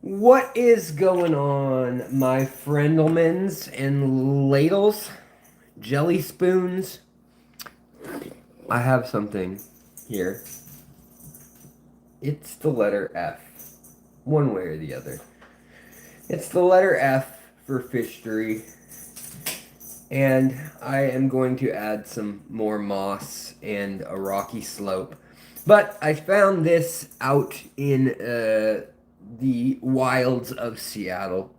What is going on, my friendlemans and ladles, jelly spoons? I have something here. It's the letter F, one way or the other. It's the letter F for fishery, and I am going to add some more moss and a rocky slope. But I found this out in the wilds of Seattle,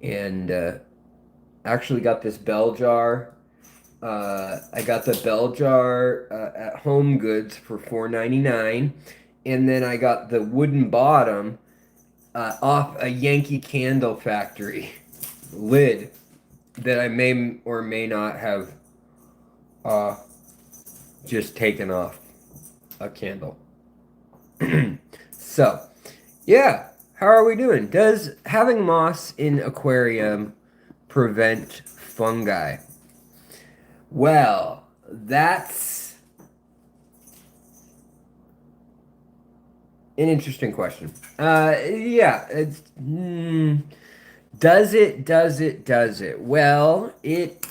and actually got this bell jar. I got the bell jar at Home Goods for $4.99, and then I got the wooden bottom off a Yankee Candle Factory lid that I may or may not have uh, just taken off a candle. So, yeah, how are we doing? Does having moss in aquarium prevent fungi? Well, that's an interesting question. Yeah, does it? Does it? Does it? Well, it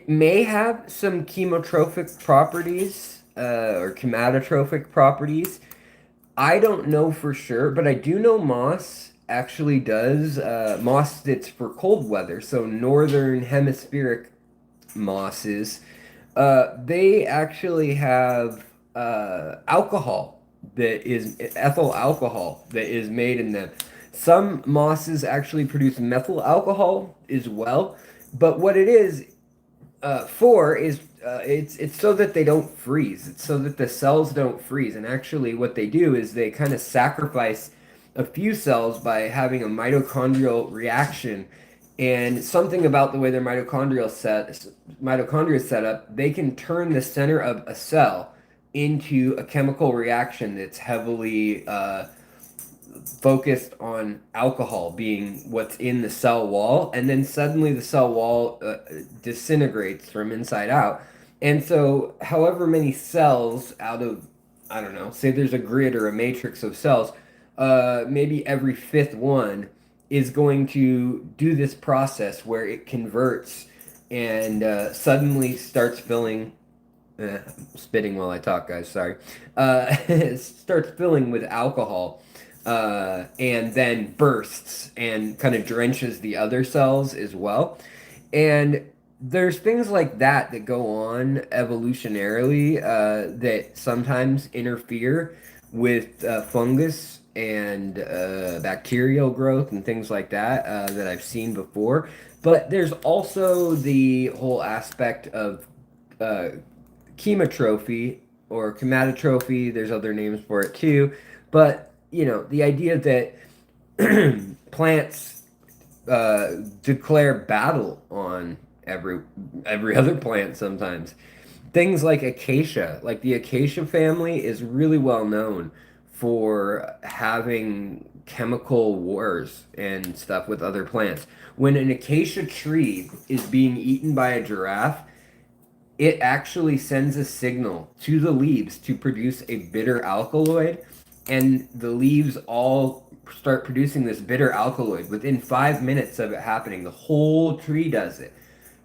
may have some chemotrophic properties or chematotrophic properties. I don't know for sure, but I do know moss actually does. Moss that's for cold weather, so northern hemispheric mosses, they actually have alcohol that is ethyl alcohol that is made in them. Some mosses actually produce methyl alcohol as well, but what it is for is it's so that they don't freeze. It's so that the cells don't freeze. And actually, what they do is they kind of sacrifice a few cells by having a mitochondrial reaction. And something about the way their mitochondria is set up, they can turn the center of a cell into a chemical reaction that's heavily focused on alcohol being what's in the cell wall, and then suddenly the cell wall disintegrates from inside out. And so, however many cells out of, I don't know, say there's a grid or a matrix of cells, maybe every fifth one is going to do this process where it converts and suddenly starts filling. Spitting while I talk, guys. Sorry. Starts filling with alcohol and then bursts and kind of drenches the other cells as well. And there's things like that that go on evolutionarily that sometimes interfere with fungus and bacterial growth and things like that that I've seen before. But there's also the whole aspect of uh, chemotrophy or chematotrophy. There's other names for it too. But, the idea that plants declare battle on every other plant sometimes. Things like acacia, like the acacia family is really well known for having chemical wars and stuff with other plants. When an acacia tree is being eaten by a giraffe, it actually sends a signal to the leaves to produce a bitter alkaloid, and the leaves all start producing this bitter alkaloid within 5 minutes of it happening. The whole tree does it.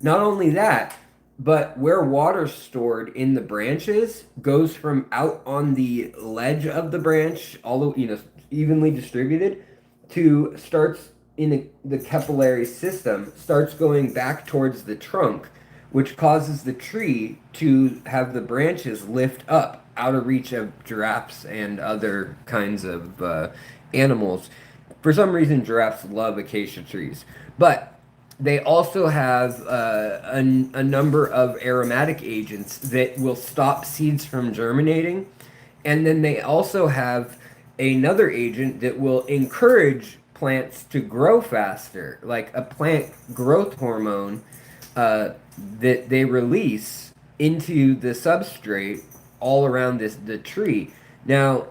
Not only that, but where water's stored in the branches goes from out on the ledge of the branch, all the, evenly distributed, to starts in the capillary system, starts going back towards the trunk, which causes the tree to have the branches lift up out of reach of giraffes and other kinds of animals. For some reason, giraffes love acacia trees, but they also have a number of aromatic agents that will stop seeds from germinating. And then they also have another agent that will encourage plants to grow faster, like a plant growth hormone uh, that they release into the substrate all around the tree. Now,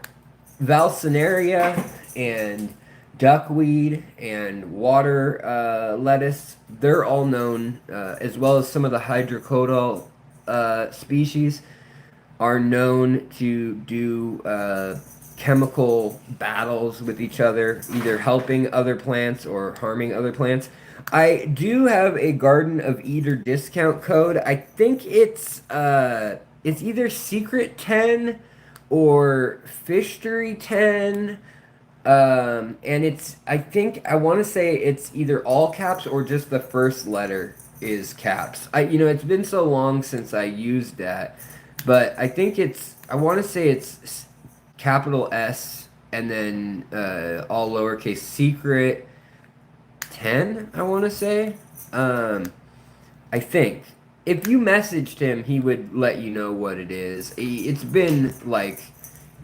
Valsinaria and duckweed and water lettuce, they're all known, as well as some of the hydrocodal species, are known to do. chemical battles with each other, either helping other plants or harming other plants. I do have a Garden of Eden discount code. I think it's either Secret 10 or Fishery 10. And I think I want to say it's either all caps or just the first letter is caps. It's been so long since I used that, but I want to say it's capital S and then all lowercase secret 10, I want to say. I think. If you messaged him, he would let you know what it is. It's been like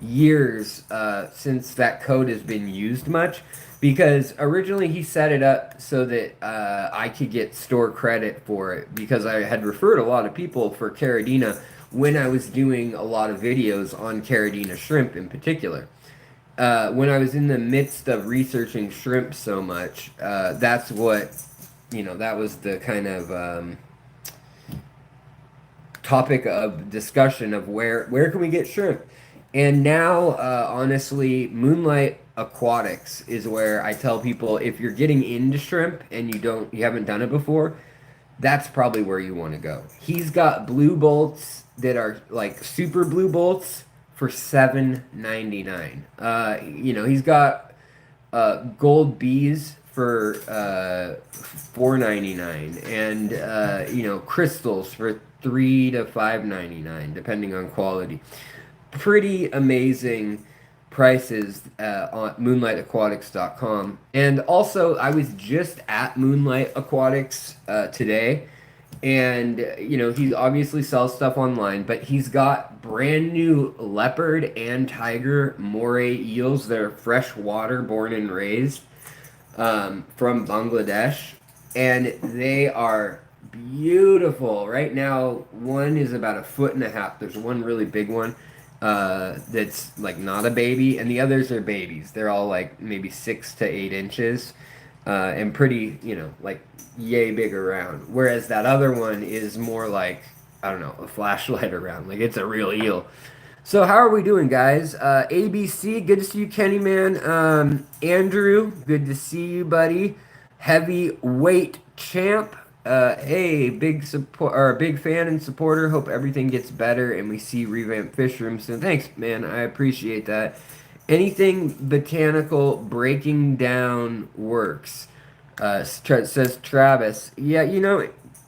years since that code has been used much because originally he set it up so that I could get store credit for it because I had referred a lot of people for Caridina when I was doing a lot of videos on Caridina shrimp in particular. When I was in the midst of researching shrimp so much, that's what, that was the kind of topic of discussion of where can we get shrimp. And now, honestly, Moonlight Aquatics is where I tell people if you're getting into shrimp and you haven't done it before, that's probably where you want to go. He's got blue bolts that are like super blue bolts for $7.99. He's got gold bees for $4.99, and crystals for $3 to $5.99, depending on quality. Pretty amazing prices on moonlightaquatics.com. And also, I was just at Moonlight Aquatics today, and he obviously sells stuff online, but he's got brand new leopard and tiger moray eels that are freshwater born and raised from Bangladesh, and they are beautiful. Right now, one is about 1.5 feet. There's one really big one that's like not a baby, and the others are babies. They're all like maybe 6 to 8 inches, and pretty, like yay big around. Whereas that other one is more like, I don't know, a flashlight around. Like it's a real eel. So how are we doing, guys? ABC, good to see you, Kenny man. Andrew, good to see you, buddy. Heavyweight champ. Hey, big support or big fan and supporter. Hope everything gets better and we see revamped fish rooms soon. Thanks, man. I appreciate that. Anything botanical breaking down works. Says Travis. Yeah,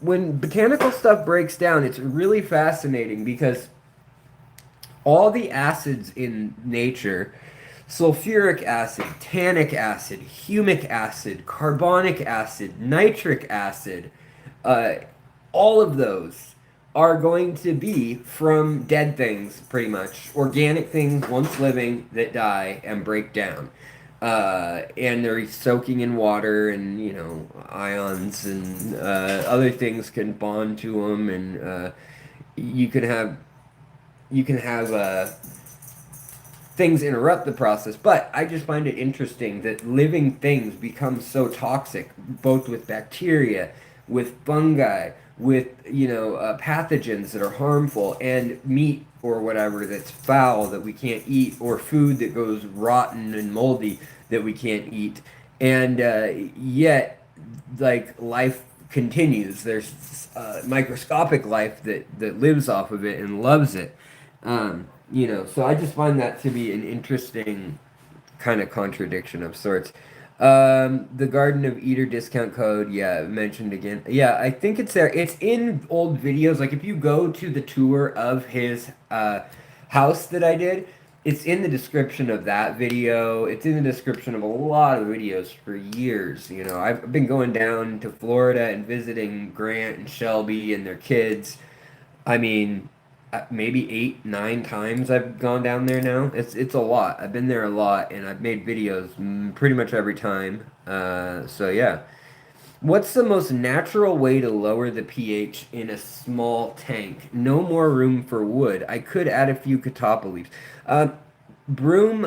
when botanical stuff breaks down, it's really fascinating because all the acids in nature, sulfuric acid, tannic acid, humic acid, carbonic acid, nitric acid, all of those are going to be from dead things, pretty much. Organic things, once living, that die and break down. And they're soaking in water, and ions and other things can bond to them, and you can have things interrupt the process. But I just find it interesting that living things become so toxic, both with bacteria, with fungi, with pathogens that are harmful, and meat or whatever that's foul that we can't eat, or food that goes rotten and moldy that we can't eat, and yet like life continues. There's microscopic life that lives off of it and loves it. So I just find that to be an interesting kind of contradiction of sorts. The Garden of Eden discount code, yeah, mentioned again. Yeah, I think it's there. It's in old videos. Like if you go to the tour of his house that I did, it's in the description of that video. It's in the description of a lot of videos for years. I've been going down to Florida and visiting Grant and Shelby and their kids. I mean, maybe 8, 9 times I've gone down there now. It's a lot. I've been there a lot, and I've made videos pretty much every time. So yeah. What's the most natural way to lower the pH in a small tank? No more room for wood. I could add a few catappa leaves. Broom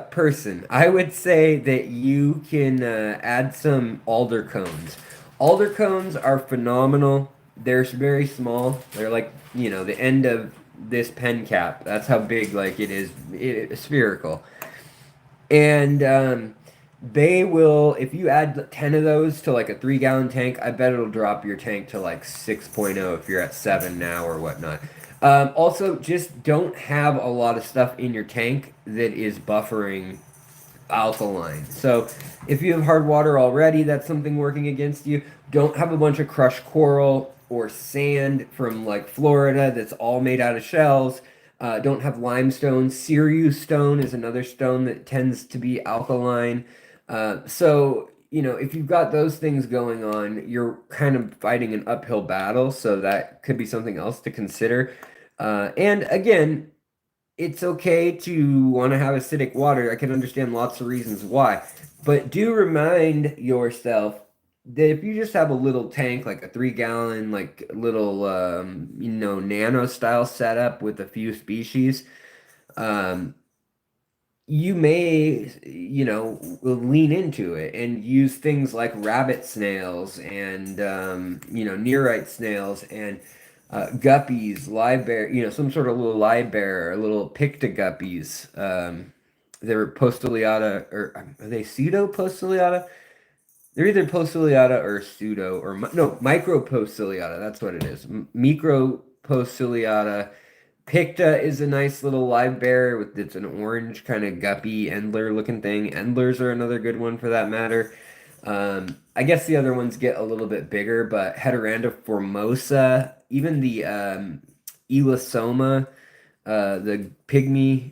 person, I would say that you can add some alder cones. Alder cones are phenomenal. They're very small. They're like, the end of this pen cap. That's how big, like, it is. It's spherical. And they will, if you add 10 of those to like a 3 gallon tank, I bet it'll drop your tank to like 6.0 if you're at 7 now or whatnot. Also, just don't have a lot of stuff in your tank that is buffering alkaline. So if you have hard water already, that's something working against you. Don't have a bunch of crushed coral or sand from like Florida that's all made out of shells. Don't have limestone. Sirius stone is another stone that tends to be alkaline. So, you know, if you've got those things going on, you're kind of fighting an uphill battle. So that could be something else to consider. And again, it's okay to want to have acidic water. I can understand lots of reasons why. But do remind yourself that if you just have a little tank, like a 3 gallon, like little, nano style setup with a few species, um, you may, lean into it and use things like rabbit snails and, nearite snails and guppies, live bear, some sort of little live bear or little pictoguppies. They're postiliata, or are they pseudo postiliata? They're either postiliata or pseudo, or no, micro postiliata. That's what it is. Micro postiliata. Picta is a nice little live bear with it's an orange kind of guppy endler looking thing. Endlers are another good one for that matter. I guess the other ones get a little bit bigger, but Heteranda formosa, even the Elosoma, the pygmy,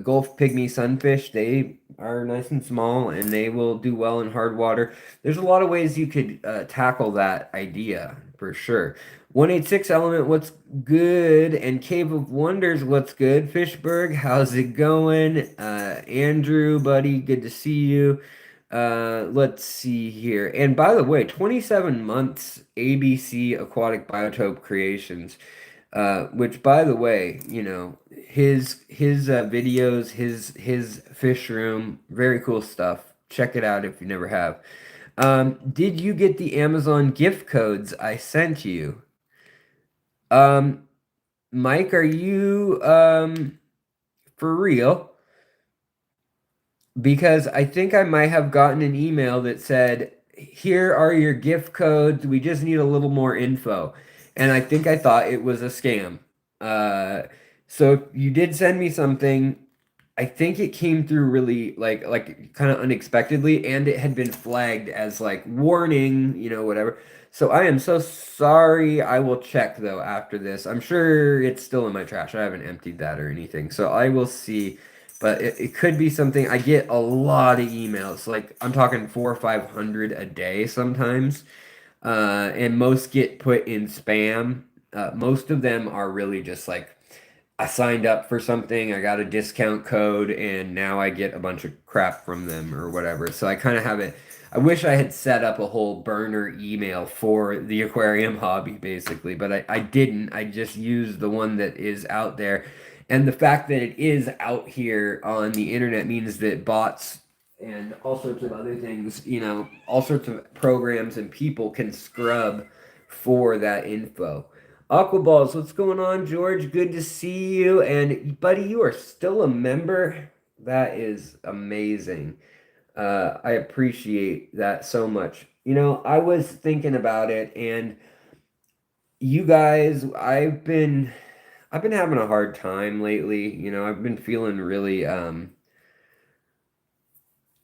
Gulf pygmy sunfish, they are nice and small and they will do well in hard water. There's a lot of ways you could tackle that idea for sure. 186 Element, what's good? And Cave of Wonders, what's good? Fishberg, how's it going? Andrew, buddy, good to see you. Let's see here. And by the way, 27 months ABC Aquatic Biotope Creations. Which by the way, his videos, his fish room, very cool stuff. Check it out if you never have. Did you get the Amazon gift codes I sent you? Um, Mike, are you for real? Because I think I might have gotten an email that said, "Here are your gift codes. We just need a little more info." And I think I thought it was a scam. Uh, so if you did send me something, I think it came through really like kind of unexpectedly, and it had been flagged as like warning, whatever. So I am so sorry. I will check though after this. I'm sure it's still in my trash. I haven't emptied that or anything. So I will see. But it could be something. I get a lot of emails. Like I'm talking 400 or 500 a day sometimes. And most get put in spam. Most of them are really just like I signed up for something, I got a discount code, and now I get a bunch of crap from them or whatever. So I kind of have it. I wish I had set up a whole burner email for the aquarium hobby, basically, but I didn't. I just used the one that is out there. And the fact that it is out here on the internet means that bots and all sorts of other things, all sorts of programs and people can scrub for that info. Aquaballs, what's going on, George? Good to see you. And buddy, you are still a member. That is amazing. I appreciate that so much. I was thinking about it, and you guys, I've been having a hard time lately. I've been feeling really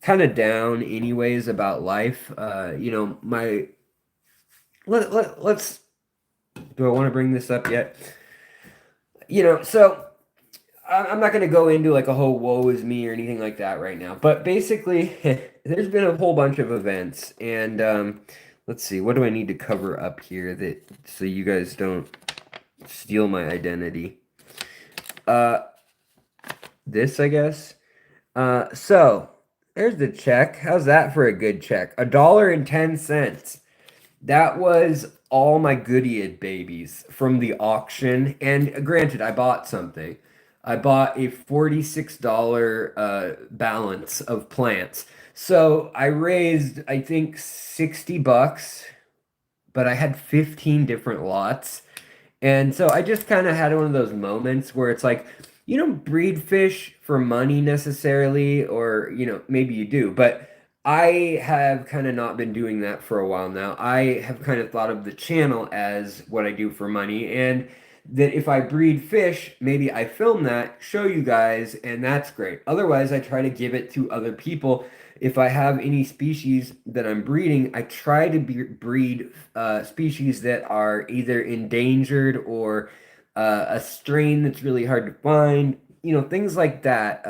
kind of down anyways about life. My let's do I want to bring this up yet? So I'm not going to go into like a whole woe is me or anything like that right now. But basically, there's been a whole bunch of events, and let's see, what do I need to cover up here that so you guys don't steal my identity? Uh, this, I guess. So there's the check. How's that for a good check? $1.10. That was all my Goodyear babies from the auction. And granted, I bought something. I bought a $46 balance of plants. So I raised, I think, 60 bucks, but I had 15 different lots. And so I just kind of had one of those moments where it's like, You don't breed fish for money necessarily, or, maybe you do, but I have kind of not been doing that for a while now. I have kind of thought of the channel as what I do for money, and that if I breed fish, maybe I film that, show you guys, and that's great. Otherwise, I try to give it to other people. If I have any species that I'm breeding, I try to breed species that are either endangered or a strain that's really hard to find, things like that.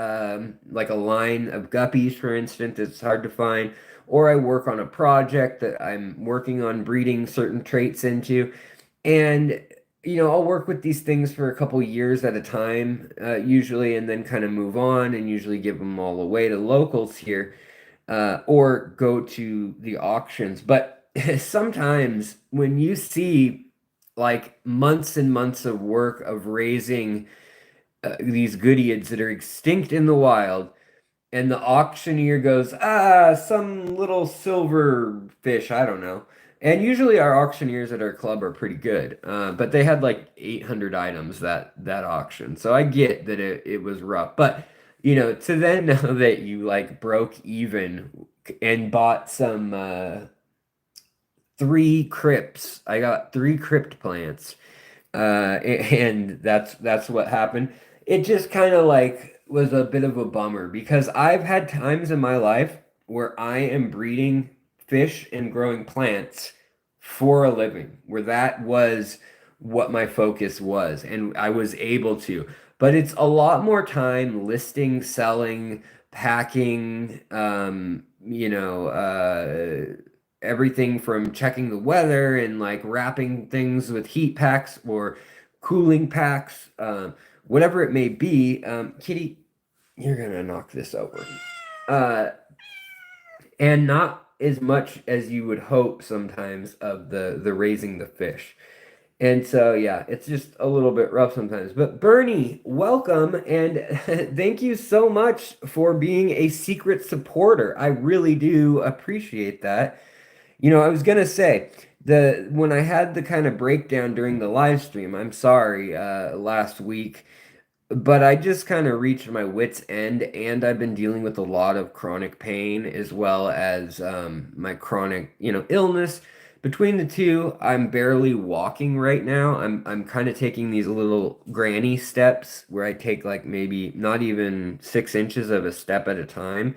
Like a line of guppies, for instance, that's hard to find. Or I work on a project that I'm working on breeding certain traits into. And, I'll work with these things for a couple years at a time, usually, and then kind of move on and usually give them all away to locals here, or go to the auctions. But sometimes when you see like months and months of work of raising these goodeids that are extinct in the wild, and the auctioneer goes, some little silver fish, I don't know. And usually our auctioneers at our club are pretty good, but they had like 800 items that auction. So I get that it was rough, but to then know that you like broke even and bought some three crypts. I got three crypt plants, and that's what happened. It just kind of like was a bit of a bummer because I've had times in my life where I am breeding fish and growing plants for a living, where that was what my focus was, and I was able to. But it's a lot more time listing, selling, packing, everything from checking the weather and like wrapping things with heat packs or cooling packs, whatever it may be. Kitty, you're gonna knock this over. Uh, and not as much as you would hope sometimes of the raising the fish. And so, yeah, it's just a little bit rough sometimes. But Bernie, welcome and thank you so much for being a secret supporter. I really do appreciate that. I was gonna say the when I had the kind of breakdown during the live stream, I'm sorry, last week, but I just kind of reached my wit's end, and I've been dealing with a lot of chronic pain as well as my chronic, illness. Between the two, I'm barely walking right now. I'm kind of taking these little granny steps where I take like maybe not even 6 inches of a step at a time.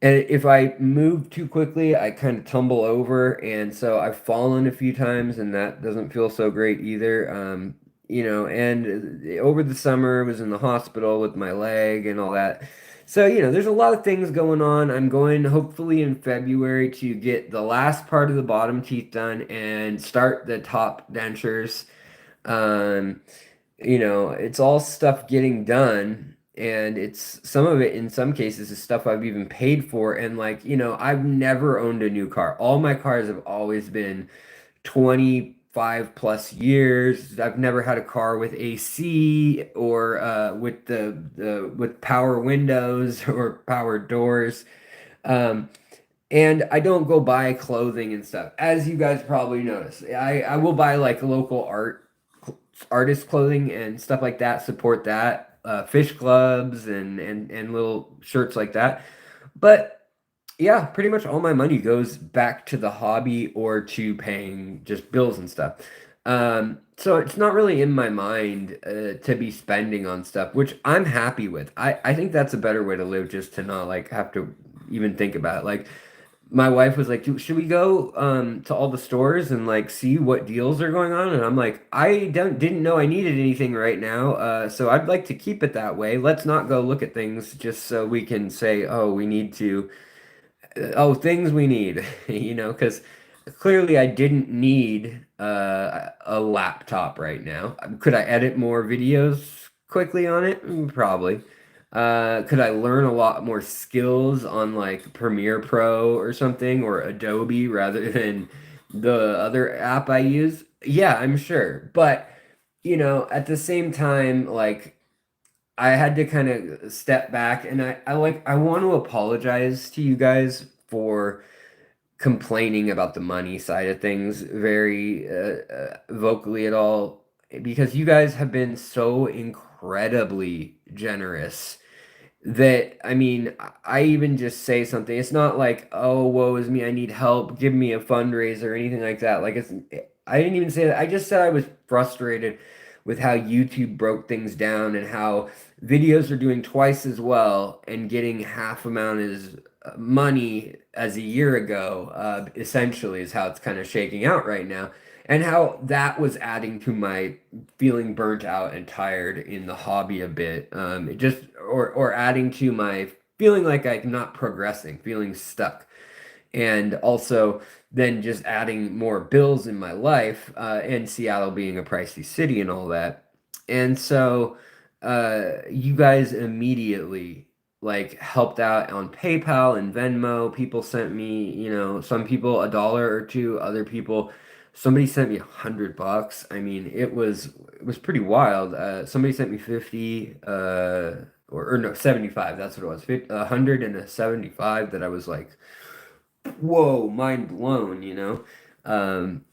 And if I move too quickly, I kind of tumble over, and so I've fallen a few times, and that doesn't feel so great either. And over the summer, I was in the hospital with my leg and all that. So, there's a lot of things going on. I'm going hopefully in February to get the last part of the bottom teeth done and start the top dentures. Um, it's all stuff getting done, and it's some of it in some cases is stuff I've even paid for. And like, I've never owned a new car. All my cars have always been 25 plus years. I've never had a car with AC or with the with power windows or power doors. Um, and I don't go buy clothing and stuff. As you guys probably notice, I will buy like local artist clothing and stuff like that, support that, fish clubs and little shirts like that. But yeah, pretty much all my money goes back to the hobby or to paying just bills and stuff. So it's not really in my mind to be spending on stuff, which I'm happy with. I think that's a better way to live, just to not like have to even think about it. Like my wife was like, should we go to all the stores and like see what deals are going on? And I'm like, I didn't know I needed anything right now. So I'd like to keep it that way. Let's not go look at things just so we can say, oh, we need to, oh, things we need, because clearly I didn't need a laptop right now. Could I edit more videos quickly on it? Probably. Could I learn a lot more skills on like Premiere Pro or something or Adobe rather than the other app I use? Yeah, I'm sure. But, at the same time, like I had to kind of step back, and I want to apologize to you guys for complaining about the money side of things very vocally at all. because you guys have been so incredibly generous that I mean, I even just say something. It's not like, oh, woe is me, I need help, give me a fundraiser or anything like that. Like I didn't even say that. I just said I was frustrated with how YouTube broke things down and how videos are doing twice as well and getting half amount as money as a year ago, essentially is how it's kind of shaking out right now. And how that was adding to my feeling burnt out and tired in the hobby a bit. It just or adding to my feeling like I'm not progressing, feeling stuck, and also then just adding more bills in my life, and Seattle being a pricey city and all that. And so you guys immediately like helped out on PayPal and Venmo. People sent me, some people $1 or two, other people somebody sent me $100. I mean, it was pretty wild. Somebody sent me 50 or no, 75, that's what it was. 50, 100 and a 75 that I was like, whoa, mind blown. Um,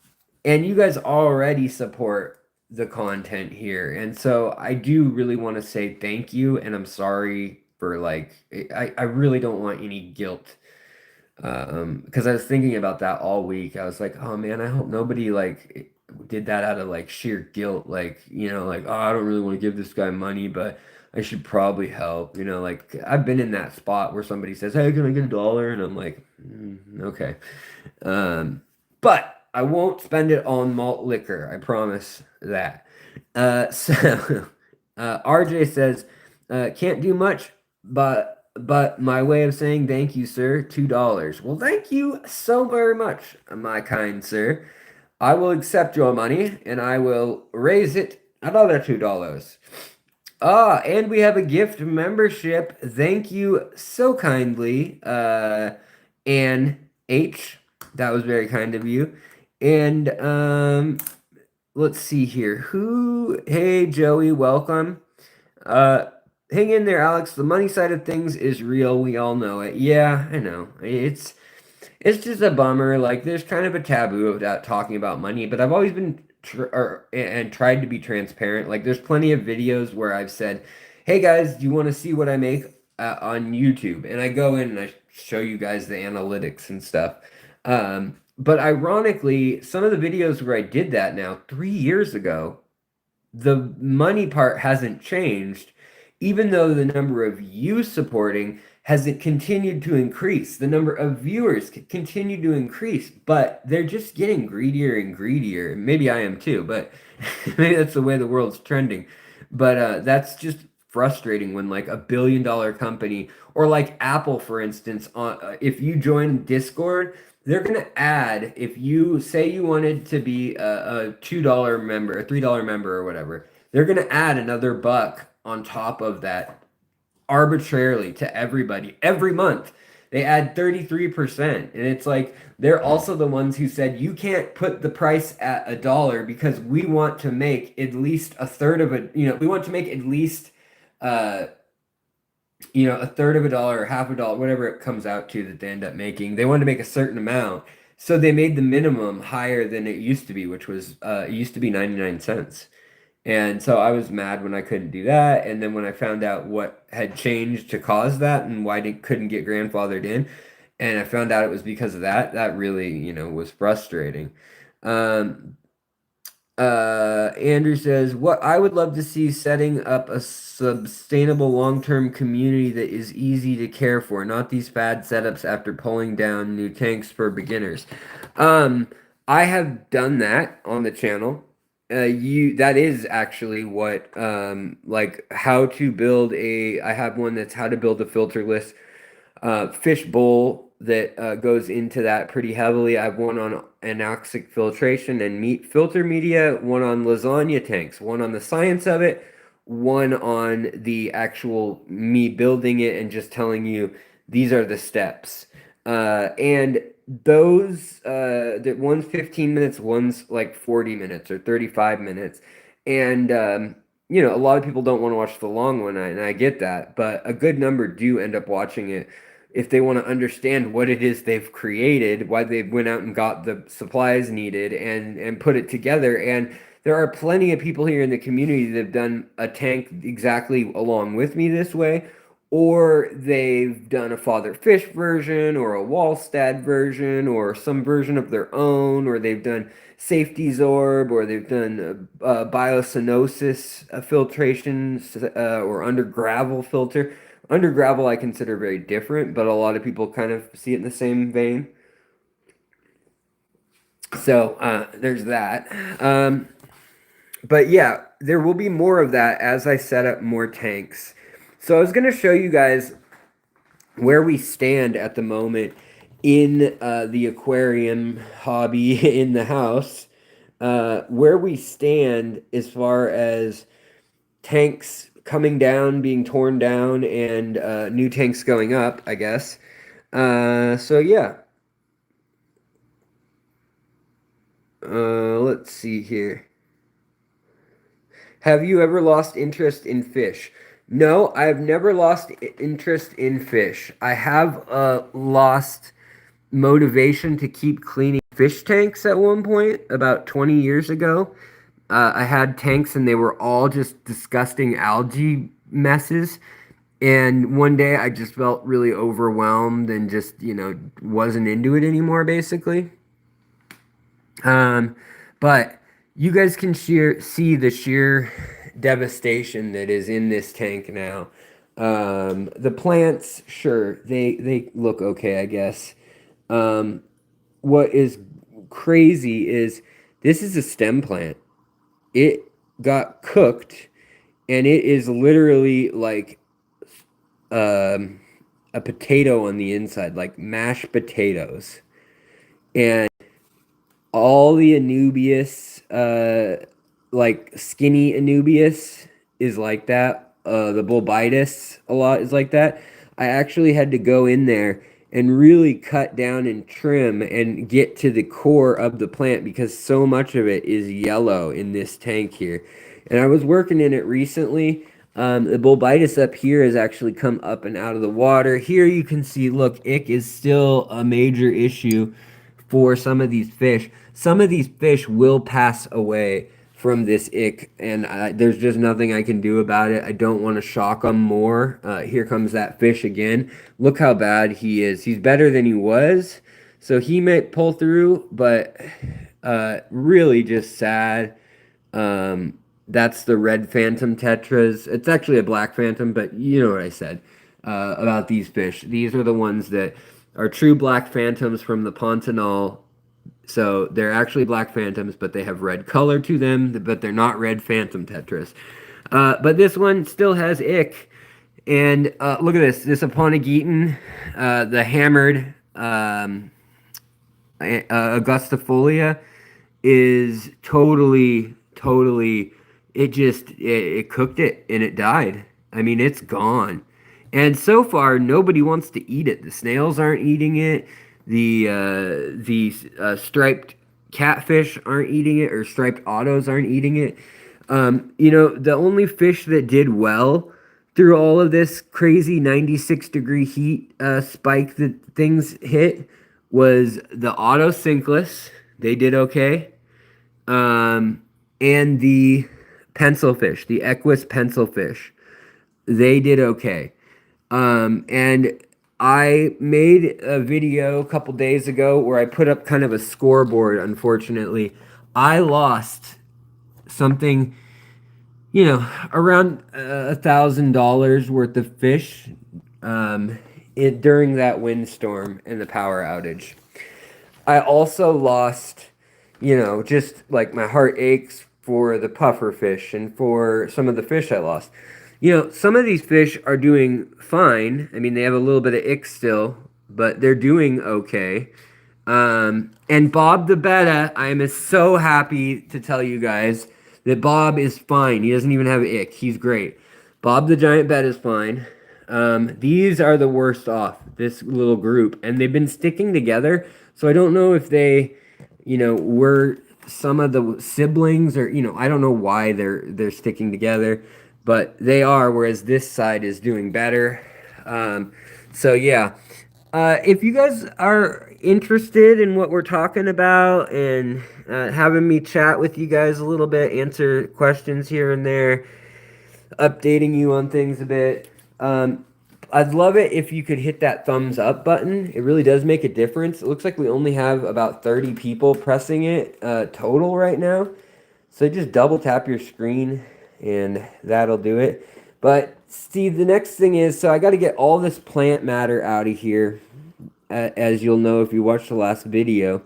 and you guys already support the content here. And so I do really want to say thank you. And I'm sorry for like, I really don't want any guilt. Because I was thinking about that all week. I was like, oh man, I hope nobody like did that out of like sheer guilt. Like, like, oh, I don't really want to give this guy money, but I should probably help. Like I've been in that spot where somebody says, hey, can I get $1? And I'm like, okay. Um, but I won't spend it on malt liquor. I promise that. So RJ says, can't do much, but my way of saying thank you, sir, $2. Well, thank you so very much, my kind sir. I will accept your money and I will raise it another $2. Ah, and we have a gift membership. Thank you so kindly, Ann H. That was very kind of you. And let's see here. Hey, Joey, welcome. Uh, hang in there, Alex. The money side of things is real. We all know it. Yeah, I know. It's just a bummer. Like there's kind of a taboo about talking about money, but I've always been and tried to be transparent. Like there's plenty of videos where I've said, "Hey guys, do you want to see what I make on YouTube?" And I go in and I show you guys the analytics and stuff. But ironically, some of the videos where I did that now 3 years ago, the money part hasn't changed, even though the number of you supporting has it continued to increase. The number of viewers continue to increase, but they're just getting greedier and greedier. Maybe I am too, but maybe that's the way the world's trending. But that's just frustrating when like $1 billion company or like Apple, for instance, if you join Discord, they're gonna add if you say you wanted to be a $2 member, a $3 member or whatever, they're gonna add another buck on top of that arbitrarily to everybody every month. They add 33%. And it's like they're also the ones who said you can't put the price at $1 because we want to make at least a third of we want to make at least uh a third of $1 or half a dollar, whatever it comes out to that they end up making. They wanted to make a certain amount. So they made the minimum higher than it used to be, which was it used to be 99 cents. And so I was mad when I couldn't do that. And then when I found out what had changed to cause that and why they couldn't get grandfathered in, and I found out it was because of that, that really, was frustrating. Um, Andrew says, what I would love to see setting up a sustainable long-term community that is easy to care for, not these fad setups after pulling down new tanks for beginners. Um, I have done that on the channel. That is actually what like how to build I have one that's how to build a filterless fish bowl that goes into that pretty heavily. I have one on anoxic filtration and meat filter media, one on lasagna tanks, one on the science of it, one on the actual me building it and just telling you these are the steps. And those that one's 15 minutes, one's like 40 minutes or 35 minutes. And a lot of people don't want to watch the long one, and I get that, but a good number do end up watching it if they want to understand what it is they've created, why they went out and got the supplies needed and put it together. And there are plenty of people here in the community that have done a tank exactly along with me this way, or they've done a father fish version or a Wallstad version or some version of their own, or they've done safety zorb, or they've done biocenosis filtrations or under gravel filter. Under gravel I consider very different, but a lot of people kind of see it in the same vein. So there's that. But yeah, there will be more of that as I set up more tanks. So I was going to show you guys where we stand at the moment in the aquarium hobby in the house. Where we stand as far as tanks coming down, being torn down, and new tanks going up, I guess. So yeah. Let's see here. Have you ever lost interest in fish? No, I've never lost interest in fish. I have lost motivation to keep cleaning fish tanks at one point about 20 years ago. I had tanks and they were all just disgusting algae messes. And one day I just felt really overwhelmed and just, wasn't into it anymore, basically. But you guys can see the sheer devastation that is in this tank now. The plants, sure, they look okay, I guess. What is crazy is this is a stem plant. It got cooked, and it is literally like a potato on the inside, like mashed potatoes. And all the Anubias, like skinny Anubias, is like that. The Bulbitis a lot is like that. I actually had to go in there and really cut down and trim and get to the core of the plant because so much of it is yellow in this tank here. And I was working in it recently. The Bulbitis up here has actually come up and out of the water. Here you can see, look, ick is still a major issue for some of these fish. Some of these fish will pass away from this ick, and there's just nothing I can do about it. I don't want to shock them more. Here comes that fish again. Look how bad he is. He's better than he was, so he might pull through, but really just sad. That's the red phantom tetras. It's actually a black phantom, but you know what I said about these fish. These are the ones that are true black phantoms from the Pontonal. So they're actually black phantoms, but they have red color to them, but they're not red phantom tetras. But this one still has ick. And look at this Aponogeton, the hammered Augustifolia is totally, it cooked it and it died. I mean, it's gone. And so far, nobody wants to eat it. The snails aren't eating it. The striped catfish aren't eating it, or striped ottos aren't eating it. The only fish that did well through all of this crazy 96-degree heat spike that things hit was the Otocinclus. They did okay. And the pencilfish, the Equus pencilfish, they did okay. And I made a video a couple days ago where I put up kind of a scoreboard. Unfortunately, I lost something, around $1,000 worth of fish during that windstorm and the power outage. I also lost, just like my heart aches for the puffer fish and for some of the fish I lost. Some of these fish are doing fine. I mean, they have a little bit of ick still, but they're doing okay. And Bob the Betta, I am so happy to tell you guys that Bob is fine. He doesn't even have ick. He's great. Bob the Giant Betta is fine. These are the worst off, this little group. And they've been sticking together. So I don't know if they, were some of the siblings or, I don't know why they're sticking together. But they are, whereas this side is doing better. So yeah, If you guys are interested in what we're talking about and having me chat with you guys a little bit, answer questions here and there, updating you on things a bit, um, I'd love it if you could hit that thumbs up button. It really does make a difference. It looks like we only have about 30 people pressing it total right now. So just double tap your screen and that'll do it. But see, the next thing is, so I got to get all this plant matter out of here, as you'll know if you watched the last video.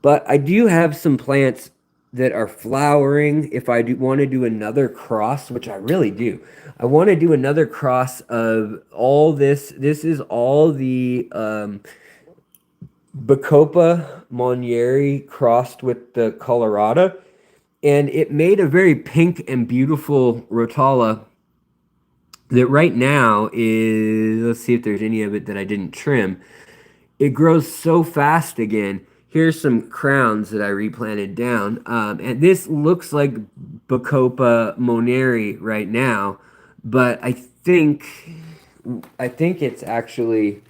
But I do have some plants that are flowering. If I do want to do another cross, which I really do, I want to do another cross of all this. This is all the Bacopa Monnieri crossed with the Colorado. And it made a very pink and beautiful rotala that right now is, let's see if there's any of it that I didn't trim. It grows so fast again. Here's some crowns that I replanted down. And this looks like Bacopa Monnieri right now, but I think it's actually,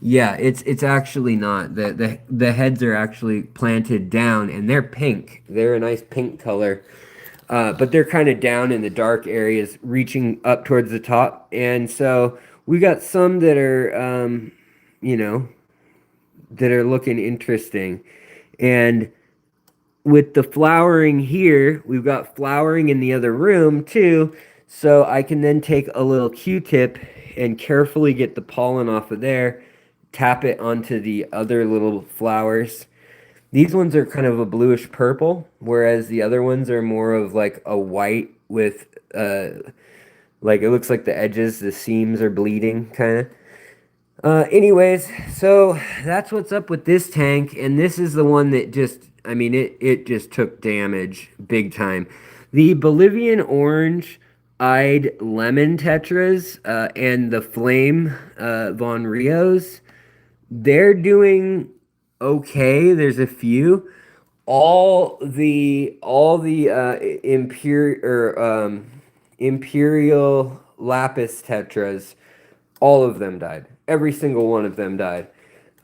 yeah, it's actually not. The heads are actually planted down and they're pink. They're a nice pink color. But they're kind of down in the dark areas, reaching up towards the top. And so we got some that are, you know, that are looking interesting. And with the flowering here, we've got flowering in the other room too. So I can then take a little Q-tip and carefully get the pollen off of there, tap it onto the other little flowers. These ones are kind of a bluish purple, whereas the other ones are more of like a white with like it looks like the edges, the seams are bleeding kind of. Anyways, so that's what's up with this tank, and this is the one that just, I mean, it just took damage big time. The Bolivian orange eyed lemon tetras and the flame Von Rios, they're doing okay. There's a few. All the imperial lapis tetras, all of them died. Every single one of them died.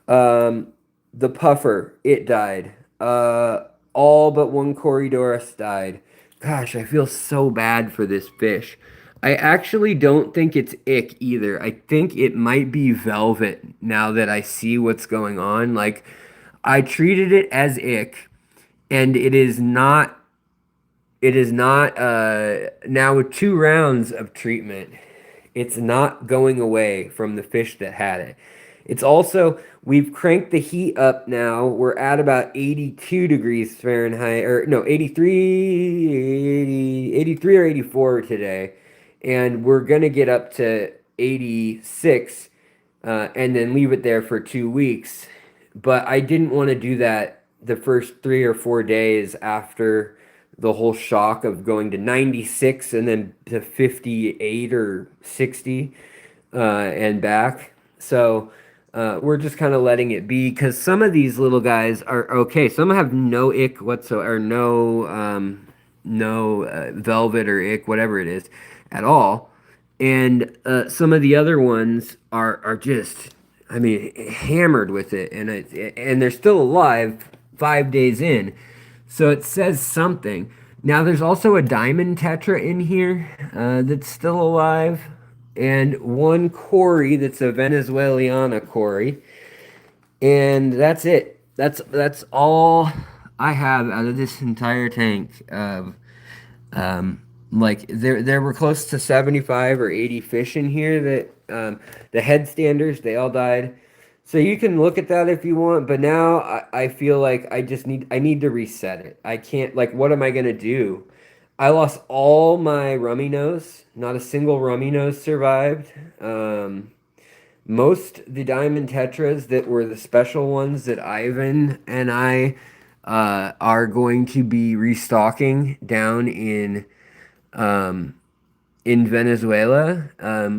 Um, the puffer, it died. All but one Corydoras died. Gosh, I feel so bad for this fish. I actually don't think it's ick either. I think it might be velvet now that I see what's going on. Like, I treated it as ick, and it is not now with 2 rounds of treatment, it's not going away from the fish that had it. It's also, we've cranked the heat up now. We're at about 82 degrees Fahrenheit, or no, 83 or 84 today. And we're going to get up to 86 and then leave it there for 2 weeks. But I didn't want to do that the first 3 or 4 days after the whole shock of going to 96 and then to 58 or 60 and back. So we're just kind of letting it be because some of these little guys are okay. Some have no ick whatsoever, no velvet or ick, whatever it is, at all. And some of the other ones are just, I mean, hammered with it, and they're still alive 5 days in. So it says something. Now there's also a diamond tetra in here that's still alive, and one Cory that's a Venezuelana Cory, and that's it. That's all I have out of this entire tank. Like there were close to 75 or 80 fish in here that the headstanders, they all died. So you can look at that if you want, but now I feel like I need to reset it. I can't, like, what am I gonna do? I lost all my rummy nose. Not a single rummy nose survived. Most the diamond tetras that were the special ones that Ivan and I are going to be restocking down in Venezuela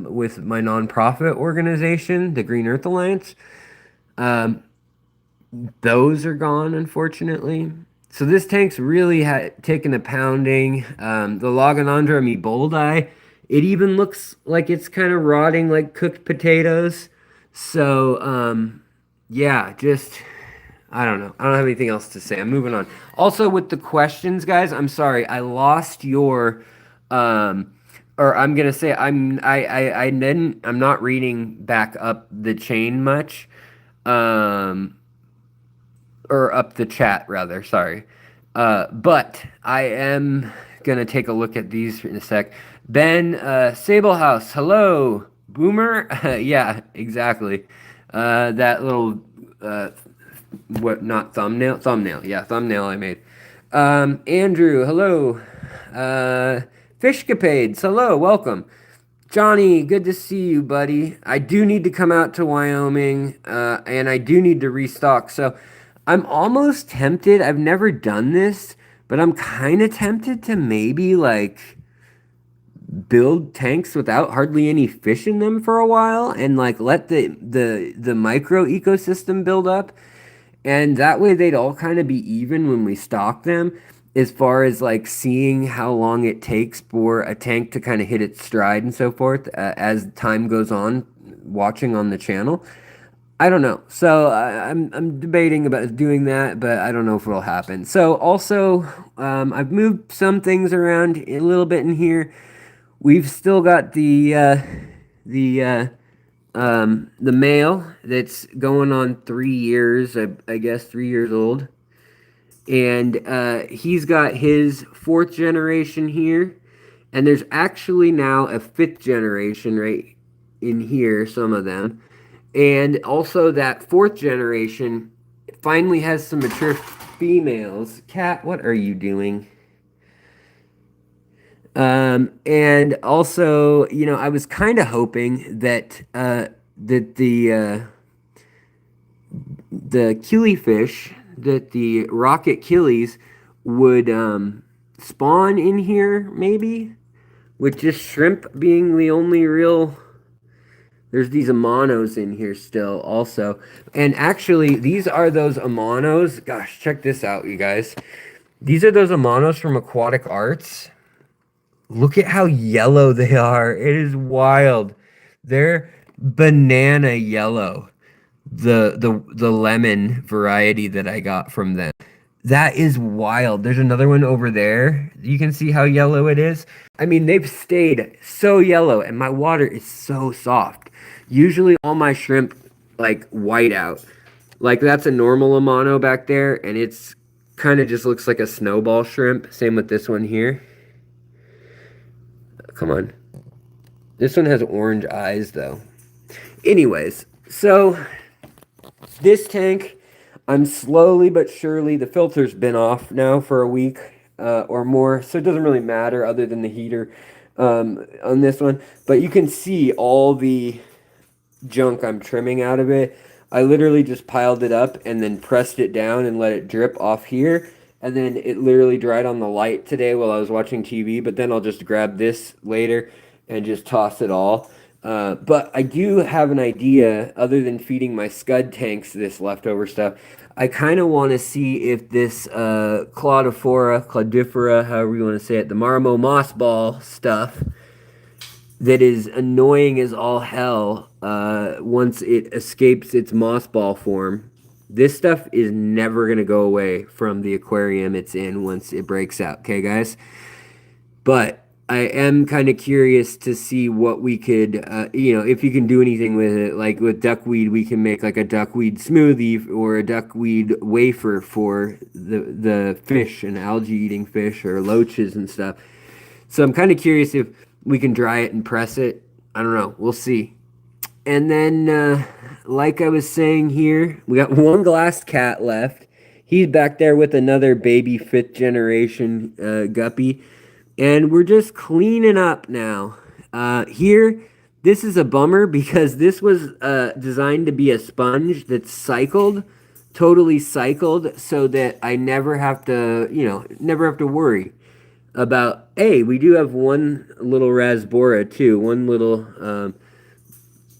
with my nonprofit organization, the Green Earth Alliance. Um, those are gone, unfortunately. So this tank's really taken a pounding. The Logonandra meboldi, it even looks like it's kind of rotting like cooked potatoes. So, yeah, just I don't know. I don't have anything else to say. I'm moving on. Also, with the questions, guys, I'm sorry. I lost your, um, or I'm gonna say I didn't. I'm not reading back up the chain much, um, or up the chat rather. Sorry, but I am gonna take a look at these in a sec. Ben, Sablehouse, hello, Boomer. Yeah, exactly. That little uh, what not thumbnail yeah thumbnail I made. Andrew, hello. Fishcapades, hello, welcome. Johnny, good to see you, buddy. I do need to come out to Wyoming, and I do need to restock. So I'm almost tempted. I've never done this, but I'm kind of tempted to maybe like build tanks without hardly any fish in them for a while and like let the micro ecosystem build up, and that way they'd all kind of be even when we stock them, as far as like seeing how long it takes for a tank to kind of hit its stride and so forth, as time goes on, watching on the channel. I don't know. So I'm debating about doing that, but I don't know if it'll happen. So also, I've moved some things around a little bit in here. We've still got the the male that's going on 3 years, I guess 3 years old, and he's got his fourth generation here, and there's actually now a fifth generation right in here, some of them, and also that fourth generation finally has some mature females. Cat, what are you doing? And also, I was kind of hoping that that the killifish, that the rocket killies would spawn in here, maybe, with just shrimp being the only real. There's these Amanos in here still, also. And actually, these are those Amanos. Gosh, check this out, you guys. These are those Amanos from Aquatic Arts. Look at how yellow they are. It is wild. They're banana yellow. The lemon variety that I got from them. That is wild. There's another one over there. You can see how yellow it is. I mean, they've stayed so yellow, and my water is so soft. Usually all my shrimp like white out. Like that's a normal Amano back there, and it's kind of just looks like a snowball shrimp. Same with this one here. Come on. This one has orange eyes though. Anyways, so this tank, I'm slowly but surely, the filter's been off now for a week or more, so it doesn't really matter other than the heater on this one. But you can see all the junk I'm trimming out of it. I literally just piled it up and then pressed it down and let it drip off here. And then it literally dried on the light today while I was watching TV. But then I'll just grab this later and just toss it all. But I do have an idea, other than feeding my Scud tanks this leftover stuff. I kind of want to see if this Claudifera, however you want to say it, the Marmo moss ball stuff that is annoying as all hell once it escapes its moss ball form. This stuff is never going to go away from the aquarium it's in once it breaks out, okay, guys? But I am kind of curious to see what we could, if you can do anything with it. Like with duckweed, we can make like a duckweed smoothie or a duckweed wafer for the fish and algae-eating fish or loaches and stuff. So I'm kind of curious if we can dry it and press it. I don't know. We'll see. And then, like I was saying here, we got one glass cat left. He's back there with another baby fifth generation guppy. And we're just cleaning up now. Here, this is a bummer because this was designed to be a sponge that's cycled, totally cycled, so that I never have to, never have to worry about, hey, we do have one little rasbora too, one little,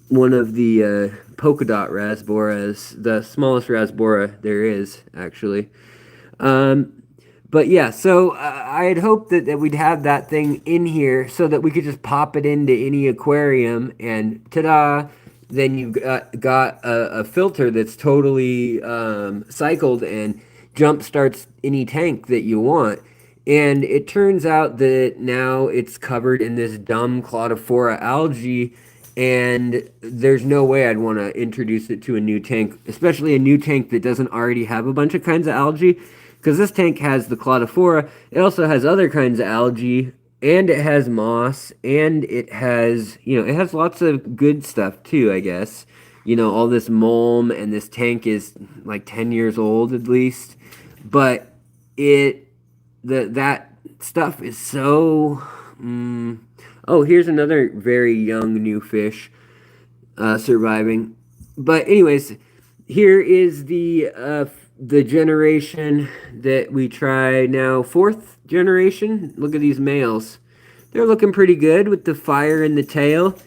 one of the polka dot rasboras, the smallest rasbora there is, actually. But yeah, so I had hoped that we'd have that thing in here so that we could just pop it into any aquarium and ta-da, then you've got a filter that's totally cycled and jump starts any tank that you want. And it turns out that now it's covered in this dumb Claudiphora algae, and there's no way I'd want to introduce it to a new tank, especially a new tank that doesn't already have a bunch of kinds of algae, because this tank has the Claudiphora. It also has other kinds of algae, and it has moss, and it has, it has lots of good stuff too, I guess. All this mulm, and this tank is like 10 years old at least. But that stuff is so. Oh, here's another very young new fish surviving. But anyways, here is the generation that we try now, fourth generation. Look at these males. They're looking pretty good with the fire in the tail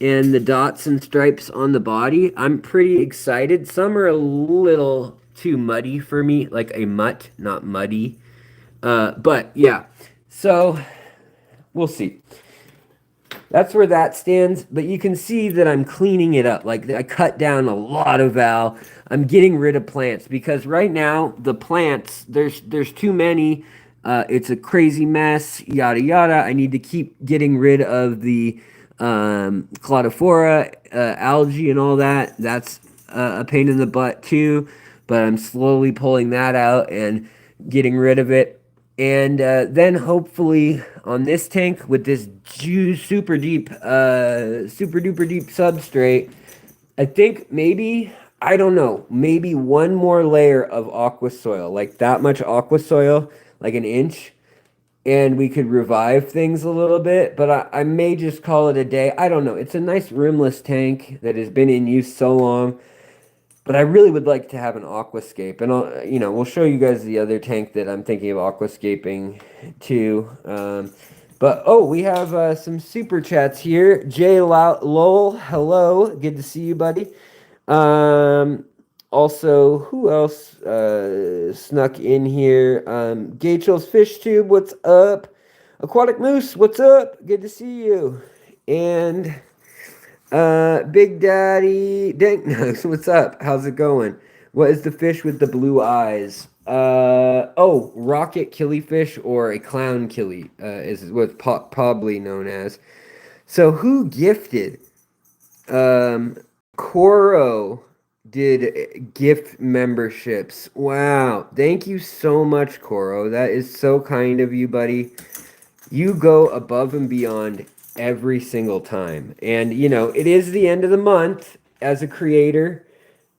and the dots and stripes on the body. I'm pretty excited. Some are a little too muddy for me, like a mutt, not muddy. But yeah, so we'll see. That's where that stands, but you can see that I'm cleaning it up. Like, I cut down a lot of val. I'm getting rid of plants because right now the plants, there's too many. It's a crazy mess, yada yada. I need to keep getting rid of the Claudiphora, algae and all that. That's a pain in the butt too, but I'm slowly pulling that out and getting rid of it. And then hopefully on this tank with this super duper deep substrate, I think maybe, I don't know, maybe one more layer of aqua soil, like that much aqua soil, like an inch, and we could revive things a little bit. But I may just call it a day. I don't know. It's a nice rimless tank that has been in use so long. But I really would like to have an aquascape, and we'll show you guys the other tank that I'm thinking of aquascaping too. But we have some super chats here. Jay Lowell, hello, good to see you, buddy. Also, who else snuck in here? Gachels Fish Tube, what's up? Aquatic Moose, what's up? Good to see you. And Big Daddy Danknugs, what's up? How's it going? What is the fish with the blue eyes? Rocket killifish, or a clown killie, is what's probably known as. So who gifted? Coro did gift memberships. Wow. Thank you so much, Coro. That is so kind of you, buddy. You go above and beyond every single time. And, it is the end of the month. As a creator,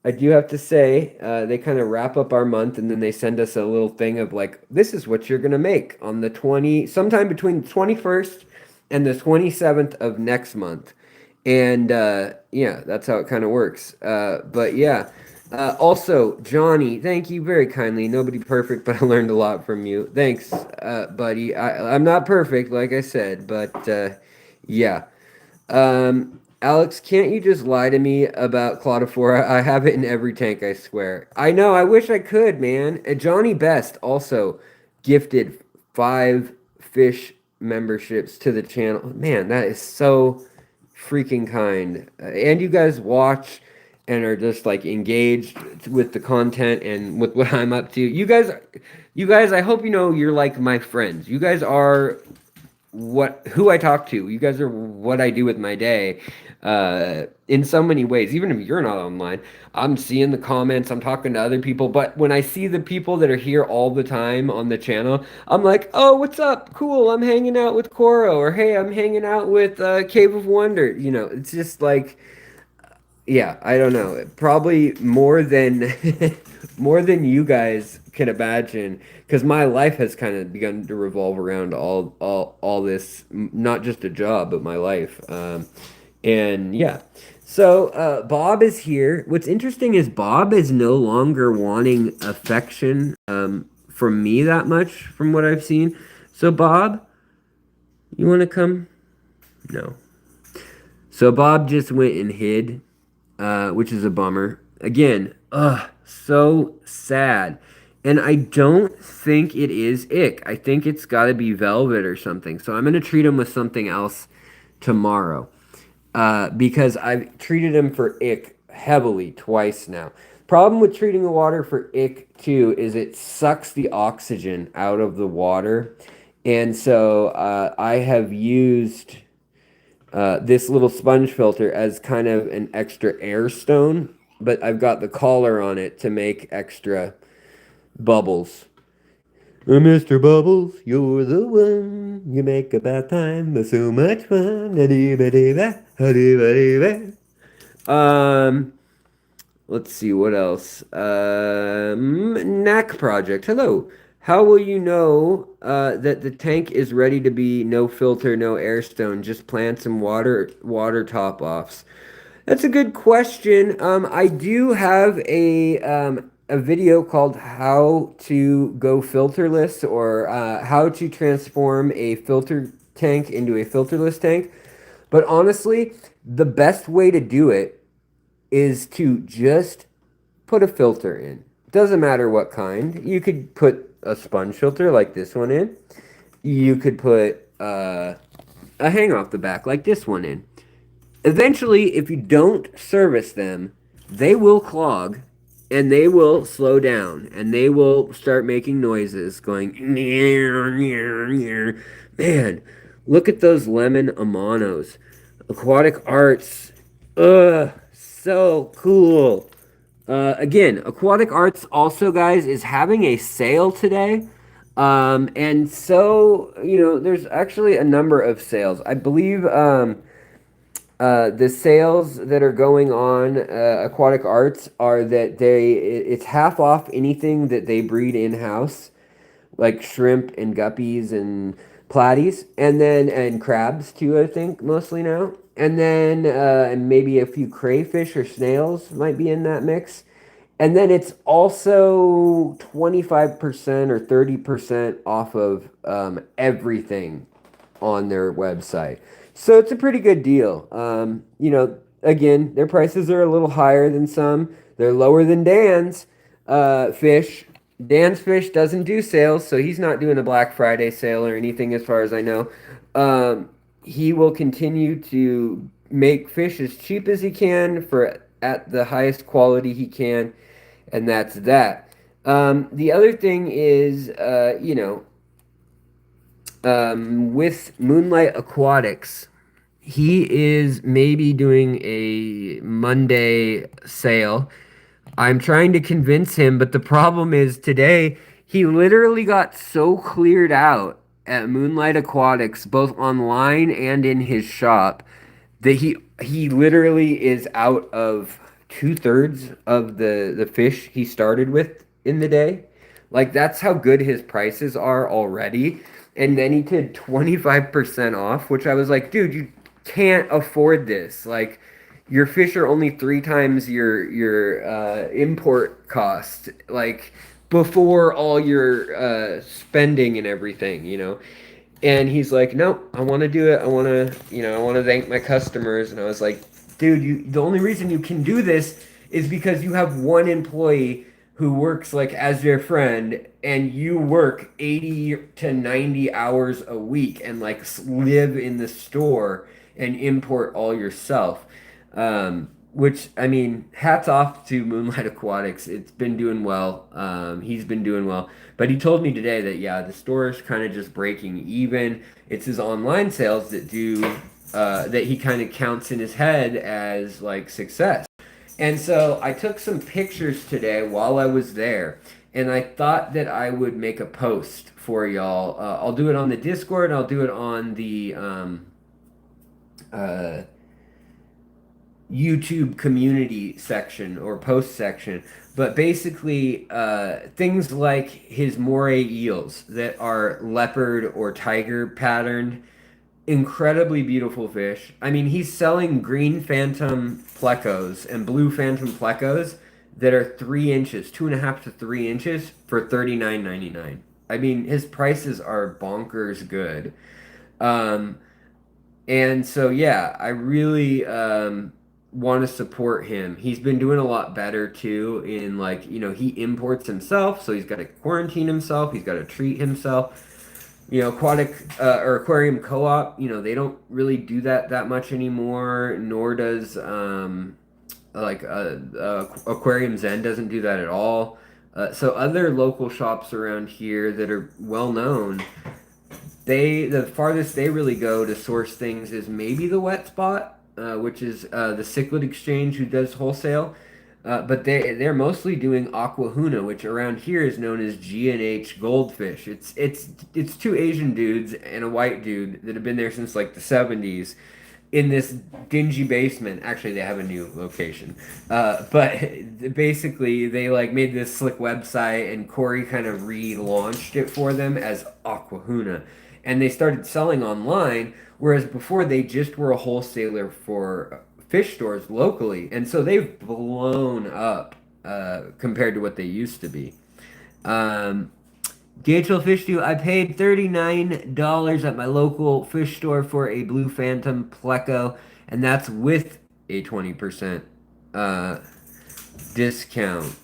I do have to say, they kind of wrap up our month, and then they send us a little thing of like, this is what you're going to make on the sometime between the 21st and the 27th of next month. And, that's how it kind of works. But yeah. Also, Johnny, thank you very kindly. Nobody perfect, but I learned a lot from you. Thanks, buddy. I'm not perfect, like I said, but yeah. Alex, can't you just lie to me about Claudiphora? I have it in every tank, I swear. I know, I wish I could, man. Johnny Best also gifted 5 fish memberships to the channel. Man, that is so freaking kind. And you guys watch and are just like engaged with the content and with what I'm up to. You guys, I hope you're like my friends. You guys are who I talk to. You guys are what I do with my day. In so many ways. Even if you're not online, I'm seeing the comments, I'm talking to other people. But when I see the people that are here all the time on the channel, I'm like, oh, what's up? Cool, I'm hanging out with Coro, or hey, I'm hanging out with Cave of Wonder. It's just like, yeah, I don't know. Probably more than more than you guys can imagine, because my life has kind of begun to revolve around all this, not just a job, but my life. And yeah, so Bob is here. What's interesting is Bob is no longer wanting affection from me that much, from what I've seen. So Bob, you want to come? No. So Bob just went and hid, which is a bummer. Again, so sad. And I don't think it is ick. I think it's got to be velvet or something. So I'm going to treat him with something else tomorrow. because I've treated him for ick heavily twice now. Problem with treating the water for ick too is it sucks the oxygen out of the water, and so I have used this little sponge filter as kind of an extra air stone, but I've got the collar on it to make extra bubbles. Mr. Bubbles, you're the one. You make a bath time so much fun. Um, let's see what else. Knack project. Hello. How will you know that the tank is ready to be no filter, no air stone, just plants and water top offs? That's a good question. I do have a video called "How to Go Filterless" or "How to Transform a Filter Tank into a Filterless Tank." But honestly, the best way to do it is to just put a filter in. Doesn't matter what kind. You could put a sponge filter like this one in. You could put a hang off the back like this one in. Eventually, if you don't service them, they will clog and they will slow down and they will start making noises going man, look at those lemon amanos. Aquatic Arts. Ugh, so cool. Again, Aquatic Arts also, guys, is having a sale today. And so, there's actually a number of sales. I believe the sales that are going on Aquatic Arts are that it's half off anything that they breed in-house, like shrimp and guppies and platies, and crabs too, I think, mostly now. And maybe a few crayfish or snails might be in that mix. And then it's also 25% or 30% off of everything on their website. So it's a pretty good deal. Again, their prices are a little higher than some. They're lower than Dan's fish. Dan's fish doesn't do sales, so he's not doing a Black Friday sale or anything as far as I know. He will continue to make fish as cheap as he can for at the highest quality he can, and that's that. The other thing is, with Moonlight Aquatics, he is maybe doing a Monday sale. I'm trying to convince him, but the problem is today he literally got so cleared out at Moonlight Aquatics, both online and in his shop, that he literally is out of 2/3 of the fish he started with in the day. Like that's how good his prices are already. And then he did 25% off, which I was like, dude, you can't afford this. Like your fish are only 3 times your import cost. Like before all your spending and everything. And he's like, "Nope, I want to do it. I want to thank my customers." And I was like, "Dude, the only reason you can do this is because you have one employee who works like as your friend and you work 80 to 90 hours a week and like live in the store and import all yourself." Which I mean, hats off to Moonlight Aquatics. It's been doing well. He's been doing well. But he told me today that yeah, the store is kind of just breaking even. It's his online sales that do that he kind of counts in his head as like success. And so I took some pictures today while I was there, and I thought that I would make a post for y'all. I'll do it on the Discord. I'll do it on the uh, YouTube community section or post section. But basically, things like his moray eels that are leopard or tiger patterned, incredibly beautiful fish. I mean, he's selling green phantom plecos and blue phantom plecos that are 3 inches, 2.5 to 3 inches for $39.99. I mean, his prices are bonkers good. Um, and so, yeah, I really want to support him. He's been doing a lot better too, in like, he imports himself, so he's got to quarantine himself, he's got to treat himself. aquatic or aquarium co-op, they don't really do that much anymore, nor does Aquarium Zen doesn't do that at all. So other local shops around here that are well known, the farthest they really go to source things is maybe the Wet Spot, which is the Cichlid Exchange who does wholesale. But they're mostly doing aquahuna, which around here is known as G&H goldfish. It's two Asian dudes and a white dude that have been there since like the 70s in this dingy basement. Actually, they have a new location, but basically they like made this slick website, and Corey kind of relaunched it for them as Aquahuna, and they started selling online. Whereas before they just were a wholesaler for fish stores locally, and so they've blown up compared to what they used to be. Um, DHL Fish Stew, I paid $39 at my local fish store for a Blue Phantom Pleco, and that's with a 20% uh, discount,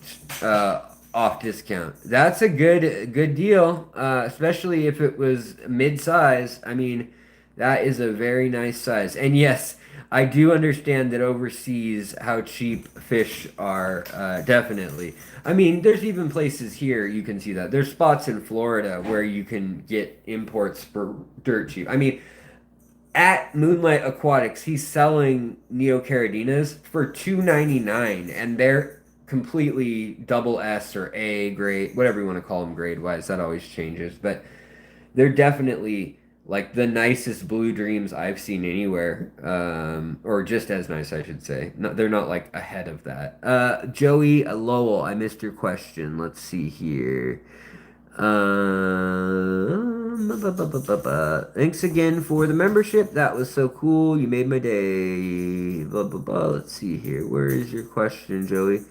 off discount. That's a good deal, especially if it was mid-size. I mean, that is a very nice size. And yes, I do understand that overseas how cheap fish are, definitely. I mean, there's even places here you can see that. There's spots in Florida where you can get imports for dirt cheap. I mean, at Moonlight Aquatics, he's selling Neocaradinas for $2.99, and they're completely double S or A grade, whatever you want to call them grade wise. That always changes, but they're definitely like the nicest blue dreams I've seen anywhere, or just as nice, I should say. No, they're not like ahead of that. Joey Lowell, I missed your question. Let's see here. Thanks again for the membership. That was so cool. You made my day. Blah, blah, blah. Let's see here. Where is your question, Joey?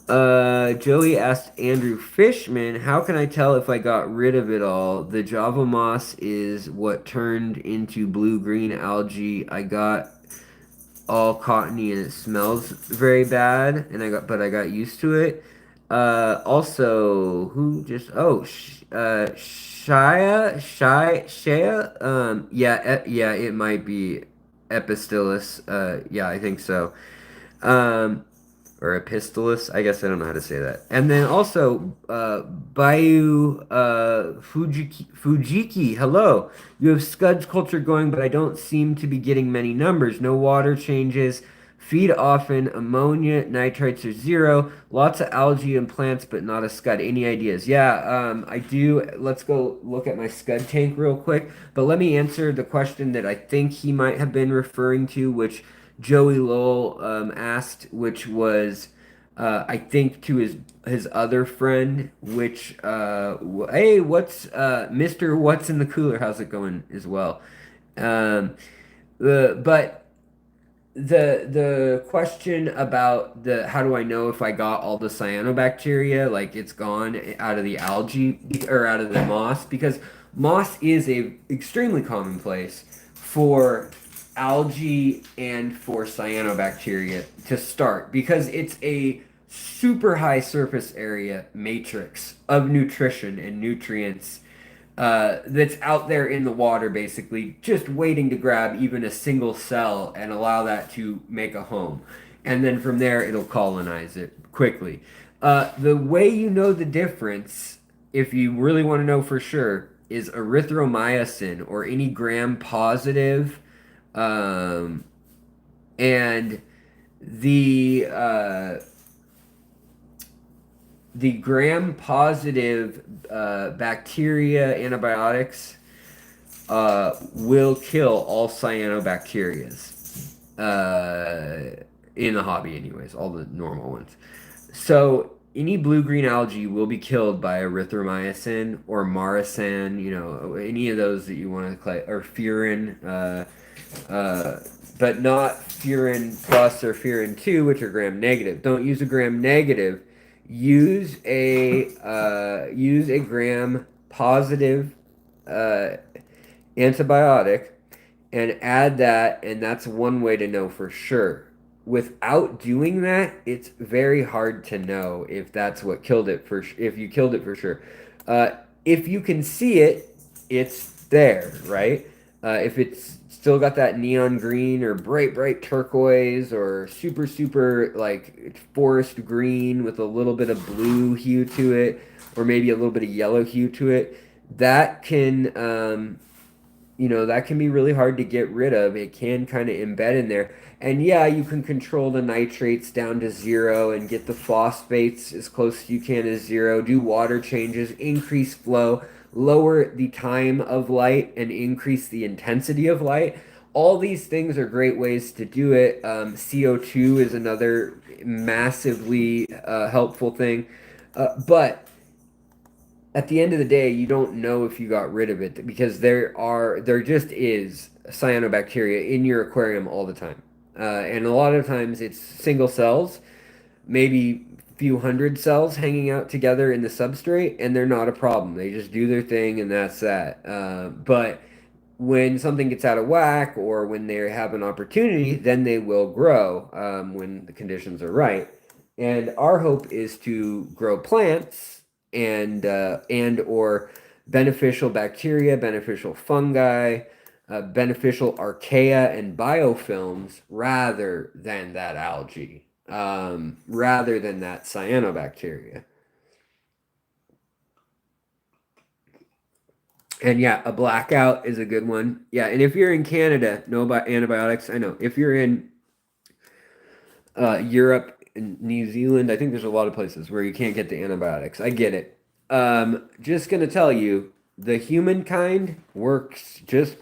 Joey asked Andrew Fishman, how can I tell if I got rid of it all? The Java moss is what turned into blue-green algae. I got all cottony and it smells very bad, and I got used to it. Also, who just Shaya, yeah, yeah, it might be Epistillus. Yeah, I think so. Um, or Epistolus. I guess I don't know how to say that. And then also, Fujiki, hello. You have scuds culture going, but I don't seem to be getting many numbers. No water changes. Feed often. Ammonia, nitrites are zero. Lots of algae and plants, but not a scud. Any ideas? Yeah, I do. Let's go look at my scud tank real quick. But let me answer the question that I think he might have been referring to, which Joey Lowell asked, which was, I think, to his other friend, which, hey, what's Mister What's in the Cooler? How's it going as well? Um, but the question about the how do I know if I got all the cyanobacteria, like it's gone out of the algae or out of the moss, because moss is a extremely commonplace for algae and for cyanobacteria to start, because it's a super high surface area matrix of nutrition and nutrients, that's out there in the water, basically just waiting to grab even a single cell and allow that to make a home. And then from there, it'll colonize it quickly. The way you know the difference, if you really want to know for sure, is erythromycin or any gram positive. Um, and the uh, the gram positive bacteria antibiotics will kill all cyanobacterias in the hobby, anyways, all the normal ones. So any blue-green algae will be killed by erythromycin or maricin, any of those that you want to claim, or furin, but not furin plus or furin 2, which are gram negative. Don't use a gram negative. Use a gram positive antibiotic and add that, and that's one way to know for sure. Without doing that, it's very hard to know if that's what killed it if you killed it for sure. if you can see it, it's there, right? If it's still got that neon green or bright, bright turquoise or super, super like forest green with a little bit of blue hue to it, or maybe a little bit of yellow hue to it, that can, that can be really hard to get rid of. It can kind of embed in there. And yeah, you can control the nitrates down to 0 and get the phosphates as close as you can to 0, do water changes, increase flow, lower the time of light, and increase the intensity of light. All these things are great ways to do it. CO2 is another massively helpful thing. But at the end of the day, you don't know if you got rid of it because there just is cyanobacteria in your aquarium all the time. And a lot of times it's single cells, maybe a few hundred cells hanging out together in the substrate, and they're not a problem. They just do their thing, and that's that. But when something gets out of whack or when they have an opportunity, then they will grow when the conditions are right. And our hope is to grow plants and or beneficial bacteria, beneficial fungi, beneficial archaea and biofilms rather than that algae, rather than that cyanobacteria. And yeah, a blackout is a good one. Yeah, and if you're in Canada, know about antibiotics. I know. If you're in Europe and New Zealand, I think there's a lot of places where you can't get the antibiotics. I get it. Just gonna tell you, the humankind works just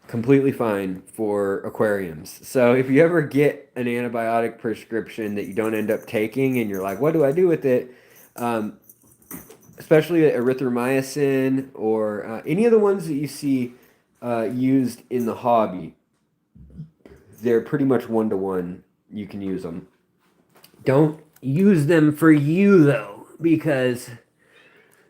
completely fine for aquariums. So if you ever get an antibiotic prescription that you don't end up taking and you're like, what do I do with it? Um, Especially erythromycin or any of the ones that you see used in the hobby, they're pretty much 1-to-1. You can use them. Don't use them for you though, because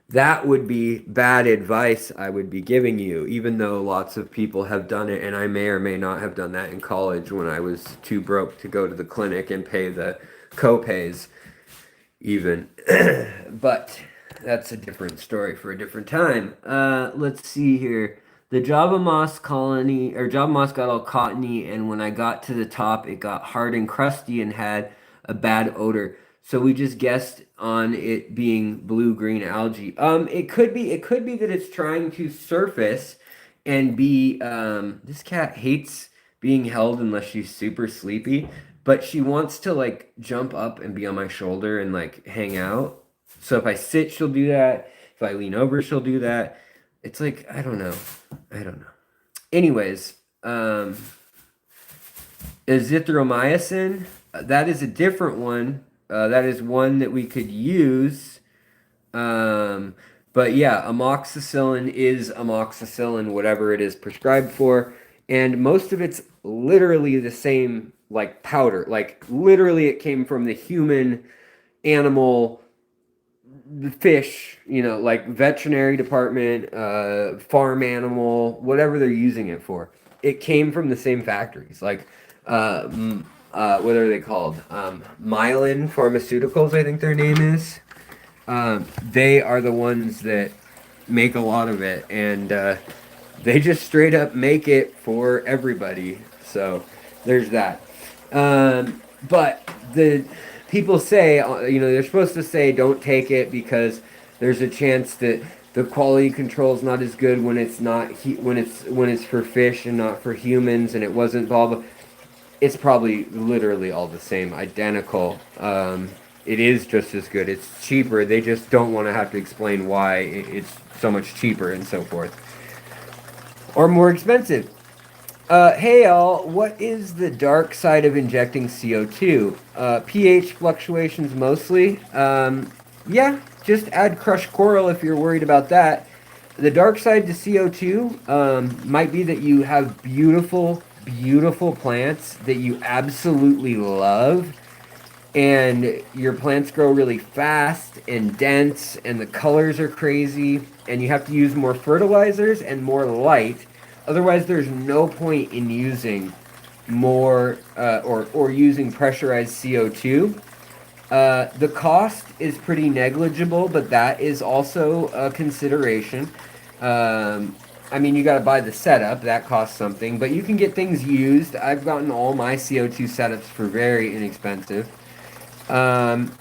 that would be bad advice I would be giving you, even though lots of people have done it, and I may or may not have done that in college when I was too broke to go to the clinic and pay the co-pays even. But that's a different story for a different time. Let's see here. The Java moss colony, or Java moss got all cottony, and when I got to the top, it got hard and crusty and had a bad odor. So we just guessed on it being blue-green algae. It could be that it's trying to surface and be. This cat hates being held unless she's super sleepy, but she wants to like jump up and be on my shoulder and like hang out. So if I sit, she'll do that. If I lean over, she'll do that. It's like, I don't know. I don't know. Anyways, azithromycin, that is a different one. That is one that we could use. But yeah, amoxicillin is amoxicillin, whatever it is prescribed for. And most of it's literally the same, like powder. Like literally it came from the human, animal, the fish, like veterinary department, farm animal, whatever they're using it for. It came from the same factories. Like, what are they called? Mylan Pharmaceuticals, I think their name is. They are the ones that make a lot of it, and they just straight up make it for everybody. So there's that. But the people say, they're supposed to say don't take it because there's a chance that the quality control is not as good when it's not when it's for fish and not for humans, and it wasn't blah blah. It's probably literally all the same, identical. It is just as good. It's cheaper. They just don't want to have to explain why it's so much cheaper and so forth, or more expensive. Hey all, what is the dark side of injecting CO2? pH fluctuations mostly. Yeah, just add crushed coral if you're worried about that. The dark side to CO2 might be that you have beautiful, beautiful plants that you absolutely love, and your plants grow really fast and dense, and the colors are crazy, and you have to use more fertilizers and more light. Otherwise, there's no point in using more or using pressurized CO2 The cost is pretty negligible, but that is also a consideration. I mean, you got to buy the setup, that costs something, but you can get things used. I've gotten all my CO2 setups for very inexpensive. Um,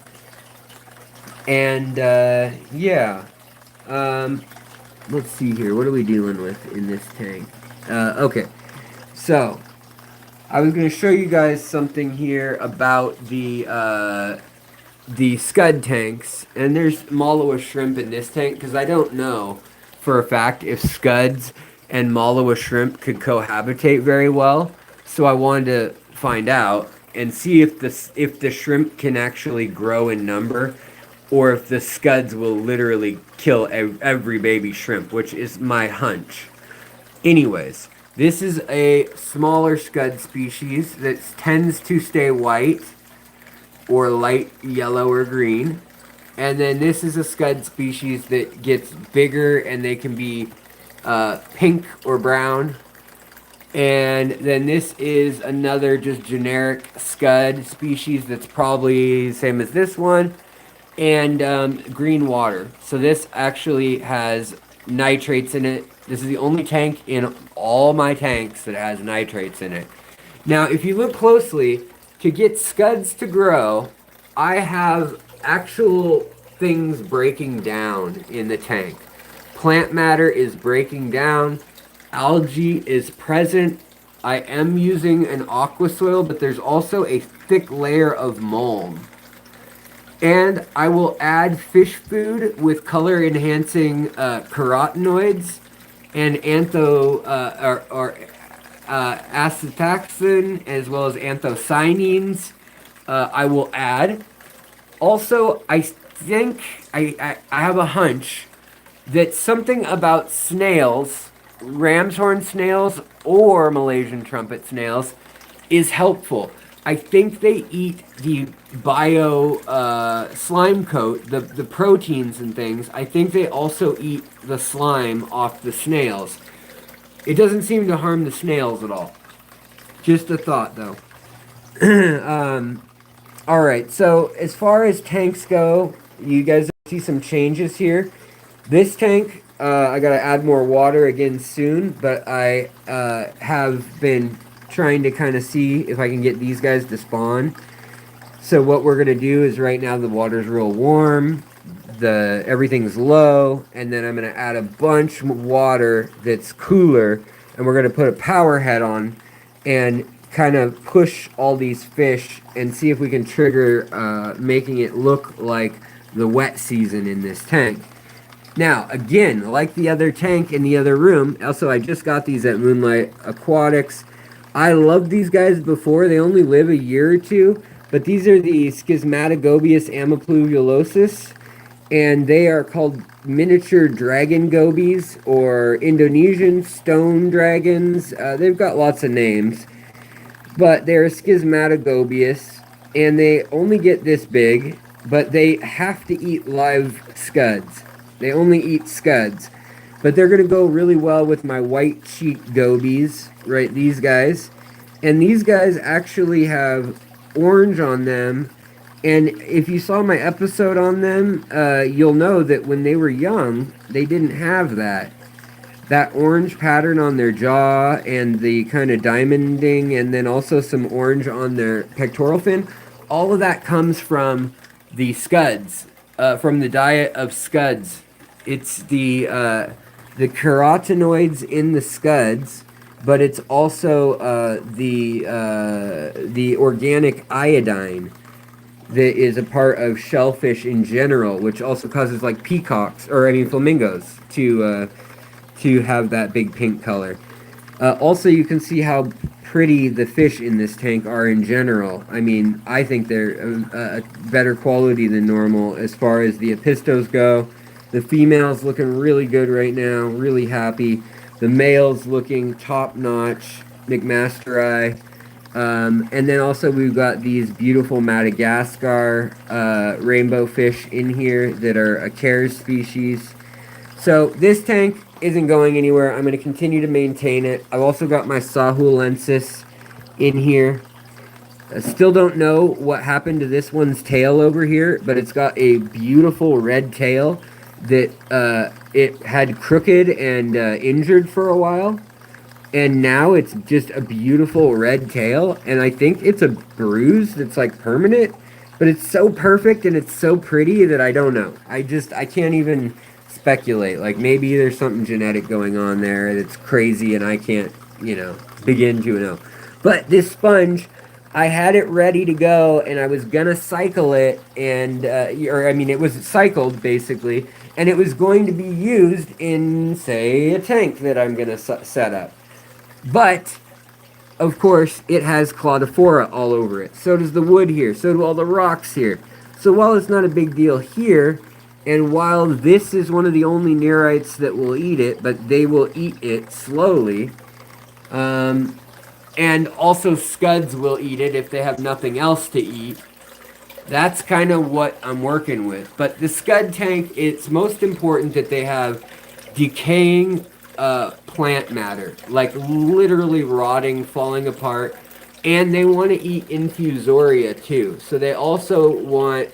yeah. Um, let's see here. What are we dealing with in this tank? Okay. So, I was going to show you guys something here about the scud tanks, and there's Malawa shrimp in this tank because I don't know for a fact if scuds and Malawa shrimp could cohabitate very well. So I wanted to find out and see if the shrimp can actually grow in number, or if the scuds will literally kill every baby shrimp, which is my hunch. Anyways, this is a smaller scud species that tends to stay white or light yellow or green. And then this is a scud species that gets bigger and they can be pink or brown. And then this is another just generic scud species that's probably the same as this one. And green water. So this actually has nitrates in it. This is the only tank in all my tanks that has nitrates in it. Now, if you look closely, to get scuds to grow, I have actual things breaking down in the tank. Plant matter is breaking down. Algae is present. I am using an aqua soil, but there's also a thick layer of mold. And I will add fish food with color enhancing carotenoids and acetaxin, as well as anthocyanins. I will add. Also, I think I have a hunch that something about snails, ram's horn snails or Malaysian trumpet snails, is helpful. I think they eat the bio slime coat, the proteins and things. I think they also eat the slime off the snails. It doesn't seem to harm the snails at all. Just a thought, though. All right, so as far as tanks go, you guys see some changes here. This tank, I gotta add more water again soon, but I have been trying to kind of see if I can get these guys to spawn. So what we're gonna do is right now the water's real warm, everything's low, and then I'm gonna add a bunch of water that's cooler, and we're gonna put a power head on and kind of push all these fish and see if we can trigger making it look like the wet season in this tank. Now, again, like the other tank in the other room, also I just got these at Moonlight Aquatics. I loved these guys before. They only live a year or two, but these are the Schismatogobius ampluviolosus, and they are called miniature dragon gobies or Indonesian stone dragons. They've got lots of names, but they're Schismatogobius, and they only get this big, but they have to eat live scuds. They only eat scuds. But they're going to go really well with my white cheek gobies, right, these guys. And these guys actually have orange on them. And if you saw my episode on them, you'll know that when they were young, they didn't have that. That orange pattern on their jaw and the kind of diamonding, and then also some orange on their pectoral fin. All of that comes from the scuds, from the diet of scuds. It's the carotenoids in the scuds, but it's also the organic iodine that is a part of shellfish in general, which also causes like peacocks, or I mean flamingos, to have that big pink color. Also, you can see how pretty the fish in this tank are in general. I mean, I think they're a better quality than normal as far as the apistos go. The female's looking really good right now, really happy. The male's looking top-notch, McMasterai. And then also we've got these beautiful Madagascar rainbow fish in here that are a Cares species. So this tank isn't going anywhere. I'm going to continue to maintain it. I've also got my Sahulensis in here. I still don't know what happened to this one's tail over here, but it's got a beautiful red tail that it had crooked and injured for a while. And now it's just a beautiful red tail. And I think it's a bruise that's like permanent. But it's so perfect and it's so pretty that I don't know. I can't even speculate. Like maybe there's something genetic going on there that's crazy and I can't, begin to know. But this sponge, I had it ready to go and I was gonna cycle it it was cycled basically, and it was going to be used in, say, a tank that I'm gonna set up. But of course, it has claudiphora all over it. So does the wood here. So do all the rocks here. So while it's not a big deal here, and while this is one of the only neorites that will eat it, but they will eat it slowly, and also scuds will eat it if they have nothing else to eat. That's kind of what I'm working with. But the scud tank, it's most important that they have decaying plant matter, like literally rotting, falling apart, and they want to eat infusoria too. So they also want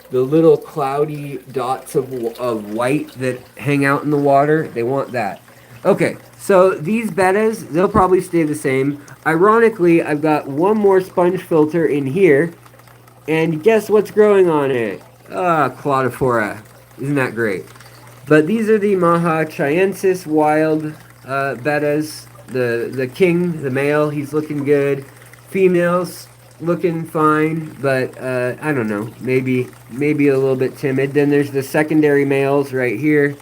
the little cloudy dots of white that hang out in the water. They want that. Okay, so these bettas, they'll probably stay the same. Ironically, I've got one more sponge filter in here, and guess what's growing on it? Claudiphora. Isn't that great? But these are the Maha chiensis wild bettas. The king, the male, he's looking good. Females looking fine, but I don't know, maybe a little bit timid. Then there's the secondary males right here.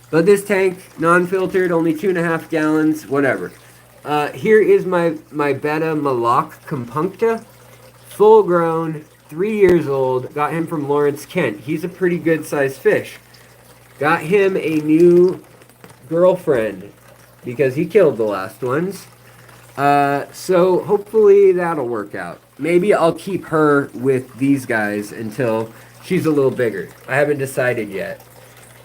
But this tank, non-filtered, only 2.5 gallons, whatever. Here is my betta Malak compuncta, full grown, 3 years old. Got him from Lawrence, Kent. He's a pretty good sized fish. Got him a new girlfriend because he killed the last ones. So hopefully that'll work out. Maybe I'll keep her with these guys until she's a little bigger. I haven't decided yet.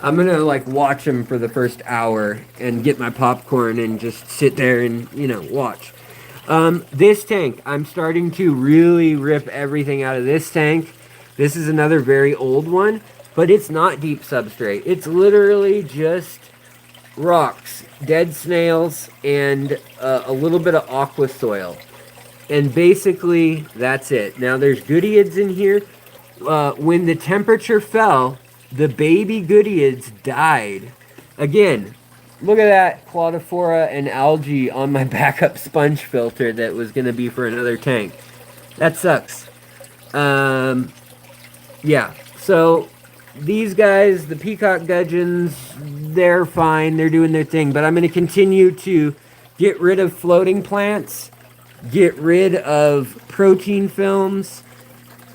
I'm gonna like watch them for the first hour and get my popcorn and just sit there and watch. This tank, I'm starting to really rip everything out of this tank. This is another very old one, but it's not deep substrate. It's literally just rocks, dead snails, and a little bit of aqua soil. And basically, that's it. Now, there's goodeids in here. When the temperature fell, the baby goodeids died. Again, look at that claudiphora and algae on my backup sponge filter that was going to be for another tank. That sucks. Yeah, so these guys, the peacock gudgeons, they're fine. They're doing their thing. But I'm going to continue to get rid of floating plants, get rid of protein films,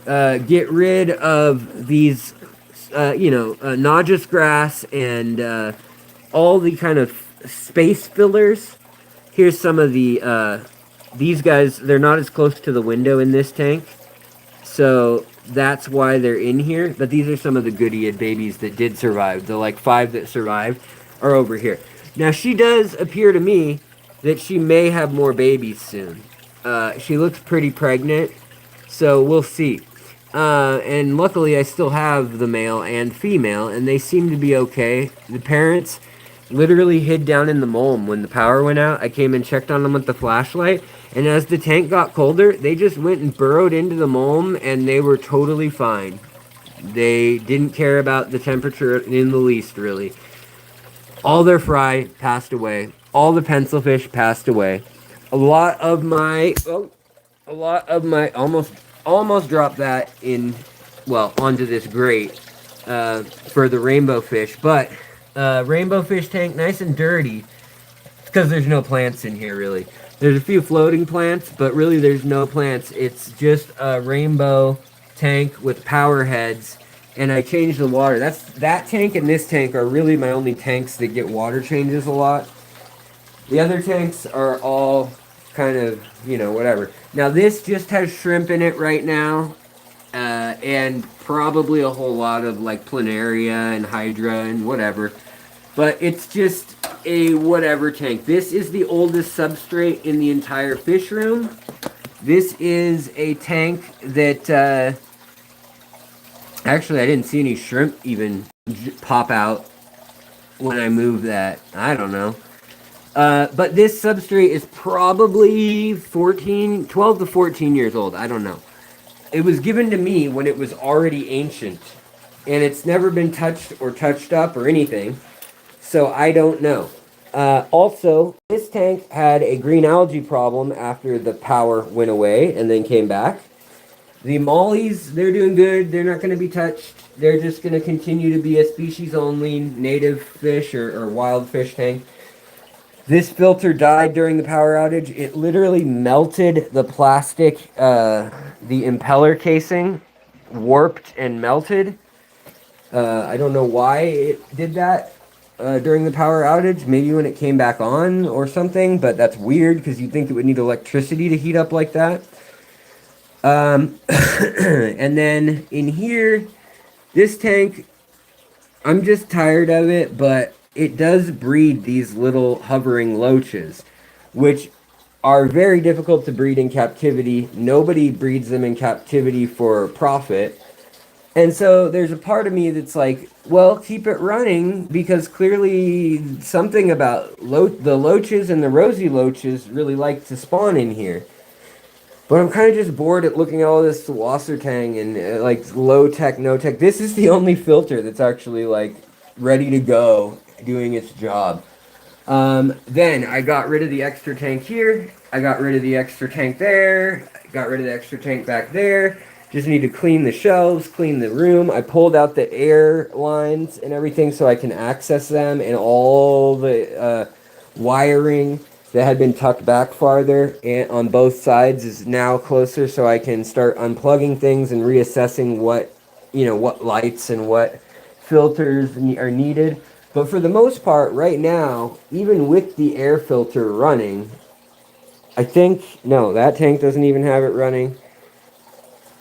get rid of these, Najas grass and all the kind of space fillers. Here's some of the, these guys, they're not as close to the window in this tank. So that's why they're in here. But these are some of the goodeiid babies that did survive. The like 5 that survived are over here. Now she does appear to me that she may have more babies soon. She looks pretty pregnant. So we'll see. And luckily I still have the male and female, and they seem to be okay. The parents literally hid down in the mulm when the power went out. I came and checked on them with the flashlight, and as the tank got colder, they just went and burrowed into the mulm, and they were totally fine. They didn't care about the temperature in the least, really. All their fry passed away. All the pencilfish passed away. A lot of my almost dropped that in, well, onto this grate for the rainbow fish. But rainbow fish tank, nice and dirty, because there's no plants in here, really. There's a few floating plants, but really there's no plants. It's just a rainbow tank with power heads, and I changed the water. That tank and this tank are really my only tanks that get water changes a lot. The other tanks are all kind of, whatever. Now this just has shrimp in it right now, and probably a whole lot of like planaria and hydra and whatever. But it's just a whatever tank. This is the oldest substrate in the entire fish room. This is a tank that, actually I didn't see any shrimp even pop out when I moved that. I don't know. But this substrate is probably 12 to 14 years old. I don't know. It was given to me when it was already ancient. And it's never been touched or touched up or anything. So I don't know. Also, this tank had a green algae problem after the power went away and then came back. The mollies, they're doing good. They're not going to be touched. They're just going to continue to be a species-only native fish or wild fish tank. This filter died during the power outage. It literally melted the plastic, the impeller casing, warped and melted. I don't know why it did that during the power outage. Maybe when it came back on or something, but that's weird because you'd think it would need electricity to heat up like that. And then in here, this tank, I'm just tired of it, but it does breed these little hovering loaches, which are very difficult to breed in captivity. Nobody breeds them in captivity for profit. And so there's a part of me that's like, well, keep it running because clearly something about the loaches and the rosy loaches really like to spawn in here. But I'm kind of just bored at looking at all this Wassertang and like low tech, no tech. This is the only filter that's actually like ready to go, doing its job. Then I got rid of the extra tank here. I got rid of the extra tank there. Got rid of the extra tank back there. Just need to clean the shelves, clean the room. I pulled out the air lines and everything so I can access them, and all the wiring that had been tucked back farther and on both sides is now closer, so I can start unplugging things and reassessing what lights and what filters are needed. But for the most part, right now, even with the air filter running, I think, no, that tank doesn't even have it running.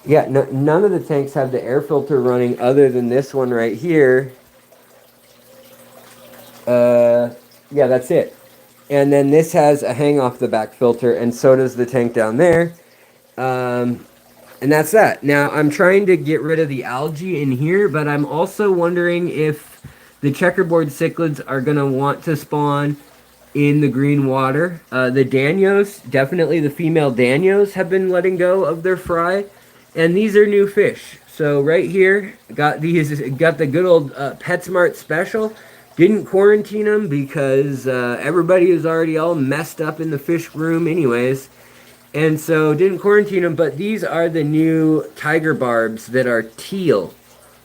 Yeah, no, none of the tanks have the air filter running other than this one right here. Yeah, that's it. And then this has a hang off the back filter, and so does the tank down there. And that's that. Now, I'm trying to get rid of the algae in here, but I'm also wondering if the checkerboard cichlids are going to want to spawn in the green water. The danios, definitely the female danios, have been letting go of their fry. And these are new fish. So right here, got the good old PetSmart special. Didn't quarantine them because everybody is already all messed up in the fish room anyways. And so didn't quarantine them, but these are the new tiger barbs that are teal.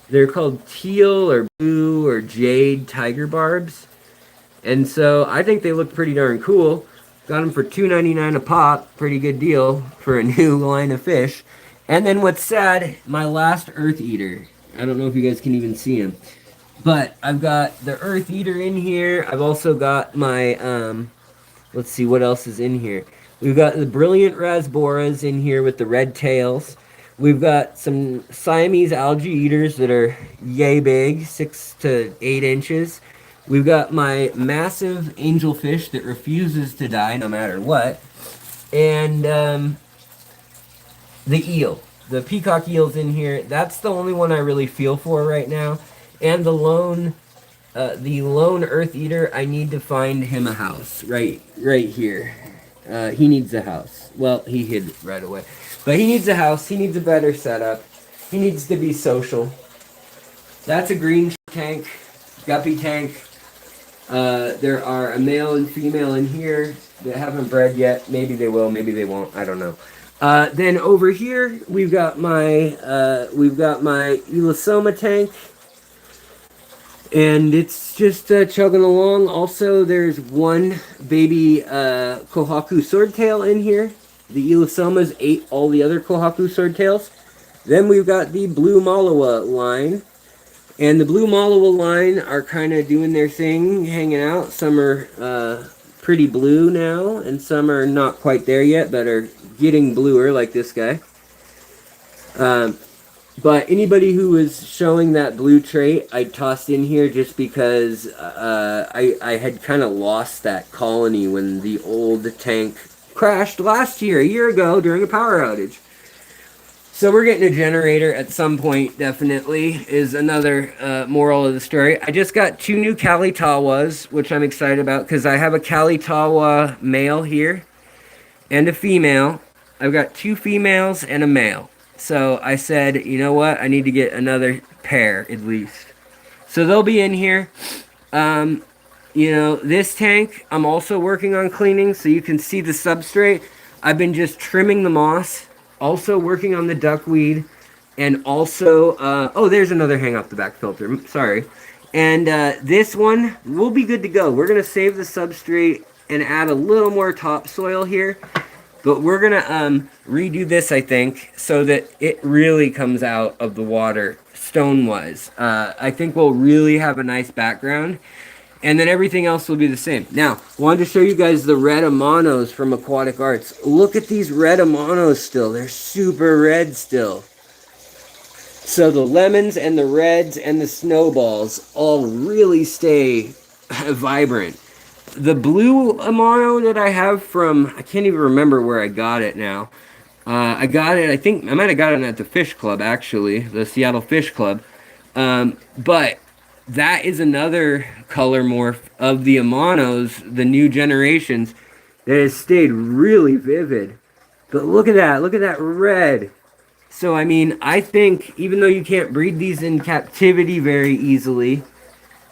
They're called teal or blue or jade tiger barbs. And so I think they look pretty darn cool. Got them for $2.99 a pop. Pretty good deal for a new line of fish. And then what's sad, my last earth eater. I don't know if you guys can even see him. But I've got the earth eater in here. I've also got my, let's see what else is in here. We've got the brilliant rasboras in here with the red tails. We've got some Siamese algae eaters that are yay big, 6 to 8 inches. We've got my massive angelfish that refuses to die no matter what. And the eel. The peacock eel's in here. That's the only one I really feel for right now. And the lone earth eater, I need to find him a house right here. He needs a house. Well, he hid right away. But he needs a house. He needs a better setup. He needs to be social. That's a green tank, guppy tank. There are a male and female in here that haven't bred yet. Maybe they will, maybe they won't. I don't know. Then over here we've got my Elisoma tank, and it's just chugging along. Also, there's one baby Kohaku swordtail in here. The Elisomas ate all the other Kohaku swordtails. Then we've got the blue Malawa line. And the blue Malawa line are kind of doing their thing, hanging out. Some are pretty blue now, and some are not quite there yet, but are getting bluer, like this guy. But anybody who was showing that blue trait, I tossed in here just because I had kind of lost that colony when the old tank crashed last year, a year ago, during a power outage. So we're getting a generator at some point, definitely, is another moral of the story. I just got 2 new Kalitawas, which I'm excited about because I have a Kalitawa male here and a female. I've got 2 females and a male. So I said, you know what? I need to get another pair at least. So they'll be in here. Um, this tank I'm also working on cleaning, so you can see the substrate. I've been just trimming the moss, also working on the duckweed, and also, oh, there's another hang off the back filter. Sorry. And this one will be good to go. We're going to save the substrate and add a little more topsoil here. But we're going to redo this, I think, so that it really comes out of the water stone-wise. I think we'll really have a nice background. And then everything else will be the same. Now, wanted to show you guys the red Amanos from Aquatic Arts. Look at these red Amanos still. They're super red still. So the lemons and the reds and the snowballs all really stay vibrant. The blue Amano that I have from, I can't even remember where I got it now. I got it, I think, I might have got it at the Fish Club, actually, the Seattle Fish Club. But that is another color morph of the Amanos, the new generations, that has stayed really vivid. But look at that red. So, I mean, I think, even though you can't breed these in captivity very easily,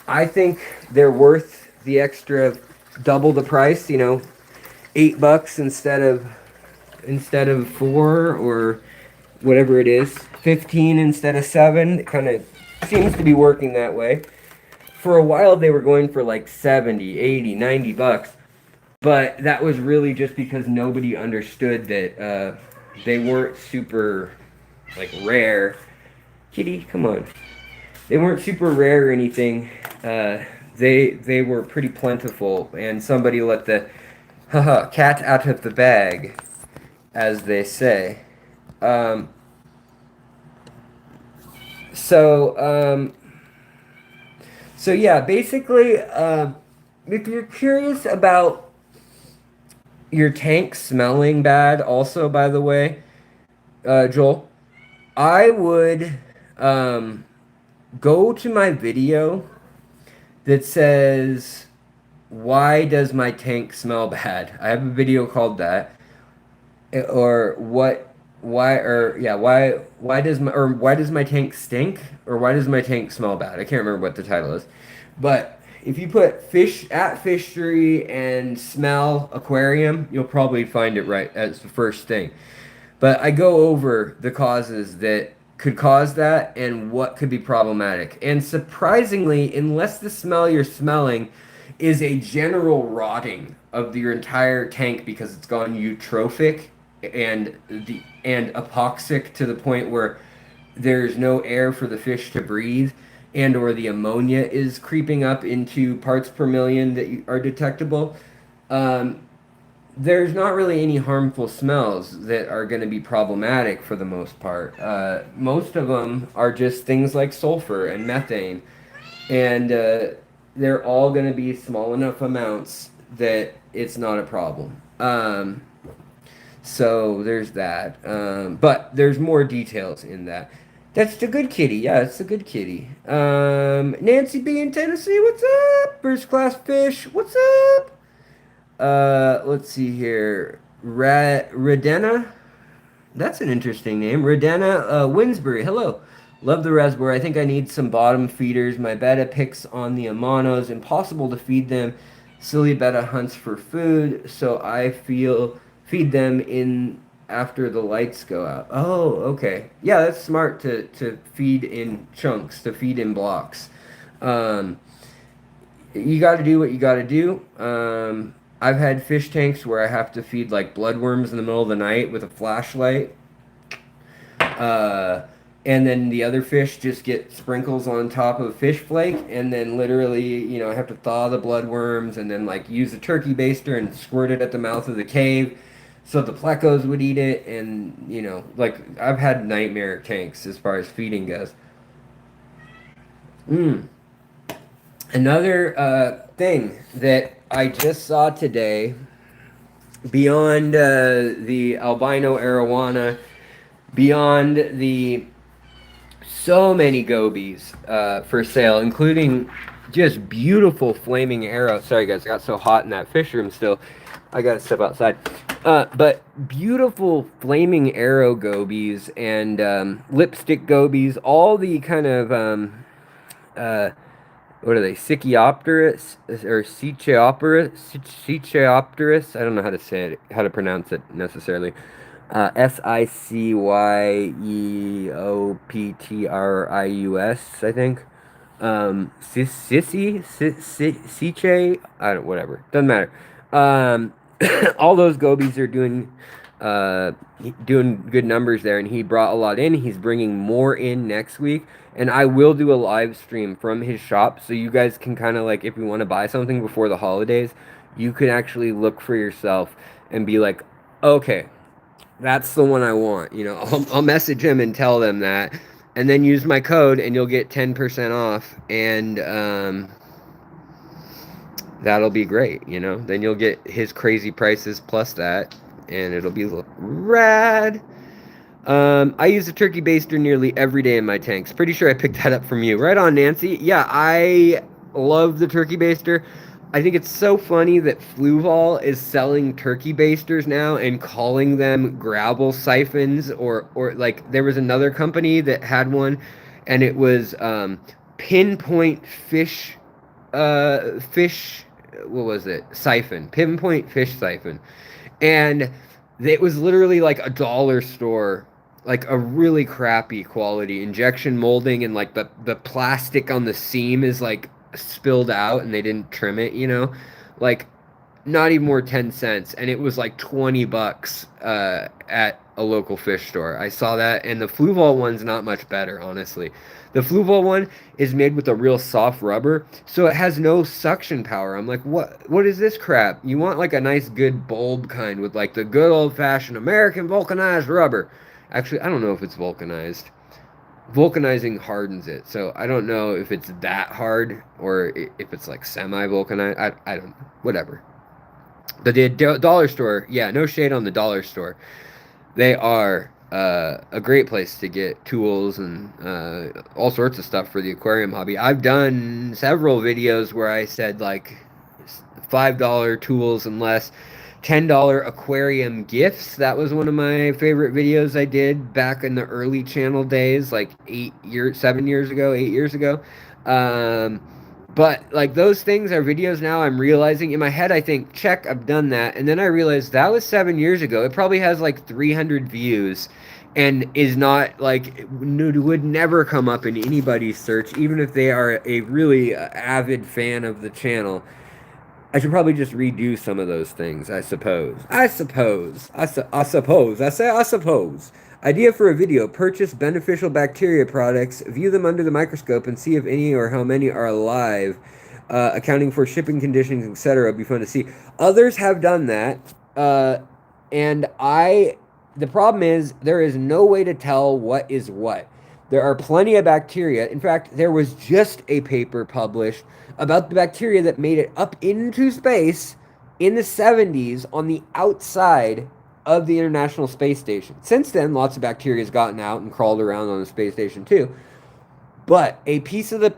I think they're worth the extra double the price, $8 instead of 4 or whatever it is, 15 instead of 7. It kind of seems to be working that way. For a while they were going for like 70, 80, $90, but that was really just because nobody understood that they weren't super like rare. Kitty, come on. They weren't super rare or anything. They were pretty plentiful, and somebody let the cat out of the bag, as they say. Um, so yeah, basically, if you're curious about your tank smelling bad, also, by the way, Joel, I would go to my video that says, "Why does my tank smell bad?" I have a video called that. Or what, why, or yeah, why does my tank stink? Or why does my tank smell bad? I can't remember what the title is. But if you put fish at fishery and smell aquarium, you'll probably find it right as the first thing. But I go over the causes that could cause that and what could be problematic. And surprisingly, unless the smell you're smelling is a general rotting of your entire tank because it's gone eutrophic and epoxic to the point where there's no air for the fish to breathe, and or the ammonia is creeping up into parts per million that are detectable, um, there's not really any harmful smells that are going to be problematic for the most part. Most of them are just things like sulfur and methane, and they're all going to be small enough amounts that it's not a problem. So there's that. But there's more details in that. That's the good kitty. Yeah, it's the good kitty. Nancy B in Tennessee, what's up? First class fish, what's up? Let's see here. Redena? That's an interesting name. Redena Winsbury, hello. Love the reservoir. I think I need some bottom feeders. My betta picks on the Amanos. Impossible to feed them. Silly betta hunts for food, so I feed them in after the lights go out. Oh, okay. Yeah, that's smart to feed in chunks, to feed in blocks. Um, you got to do what you got to do. I've had fish tanks where I have to feed like bloodworms in the middle of the night with a flashlight. Uh, and then the other fish just get sprinkles on top of fish flake, and then literally, I have to thaw the bloodworms and then like use a turkey baster and squirt it at the mouth of the cave so the plecos would eat it, and like I've had nightmare tanks as far as feeding goes. Mm. Another thing that I just saw today beyond the albino arowana, beyond the so many gobies for sale, including just beautiful flaming arrow. Sorry guys, I got so hot in that fish room still. I gotta step outside. But beautiful flaming arrow gobies and lipstick gobies, all the kind of uh, what are they? Sichiopterus or Sichiopterus? I don't know how to say it, how to pronounce it necessarily. Sicyopetrius, I think. Siche, I don't, whatever. Doesn't matter. Um, all those gobies are uh, doing good numbers there, and he brought a lot in. He's bringing more in next week, and I will do a live stream from his shop, so you guys can kind of like, if you want to buy something before the holidays, you can actually look for yourself and be like, okay, that's the one I want. You know, I'll message him and tell them that, and then use my code, and you'll get 10% off, and that'll be great. You know, then you'll get his crazy prices plus that, and it'll be rad. I use a turkey baster nearly every day in my tanks. Pretty sure I picked that up from you. Right on, Nancy. Yeah, I love the turkey baster. I think it's so funny that Fluval is selling turkey basters now and calling them gravel siphons, or like there was another company that had one, and it was pinpoint fish, what was it? Siphon, pinpoint fish siphon, and it was literally like a dollar store, like a really crappy quality injection molding, and like the plastic on the seam is like spilled out and they didn't trim it, you know, like not even more 10 cents, and it was like 20 bucks at a local fish store. I saw that, and the Fluval one's not much better, honestly. The Fluval one is made with a real soft rubber, so it has no suction power. I'm like, what is this crap? You want like a nice good bulb kind with like the good old-fashioned American vulcanized rubber. Actually, I don't know if it's vulcanized. Vulcanizing hardens it, so I don't know if it's that hard or if it's like semi-vulcanized. I don't know. Whatever. But the dollar store, yeah, no shade on the dollar store. They are a great place to get tools and all sorts of stuff for the aquarium hobby. I've done several videos where I said like $5 tools and less. $10 aquarium gifts. That was one of my favorite videos I did back in the early channel days, like 7 years ago, 8 years ago. Um, but like those things are videos now. I'm realizing in my head, I think, check, I've done that. And then I realized that was 7 years ago. It probably has like 300 views and is not like, would never come up in anybody's search, even if they are a really avid fan of the channel. I should probably just redo some of those things, I suppose. I suppose. Idea for a video: purchase beneficial bacteria products, view them under the microscope, and see if any or how many are alive, accounting for shipping conditions, etc. Be fun to see. Others have done that, and the problem is there is no way to tell what is what. There are plenty of bacteria. In fact, there was just a paper published about the bacteria that made it up into space in the 70s on the outside of the International Space Station. Since then, lots of bacteria has gotten out and crawled around on the space station too. But a piece of the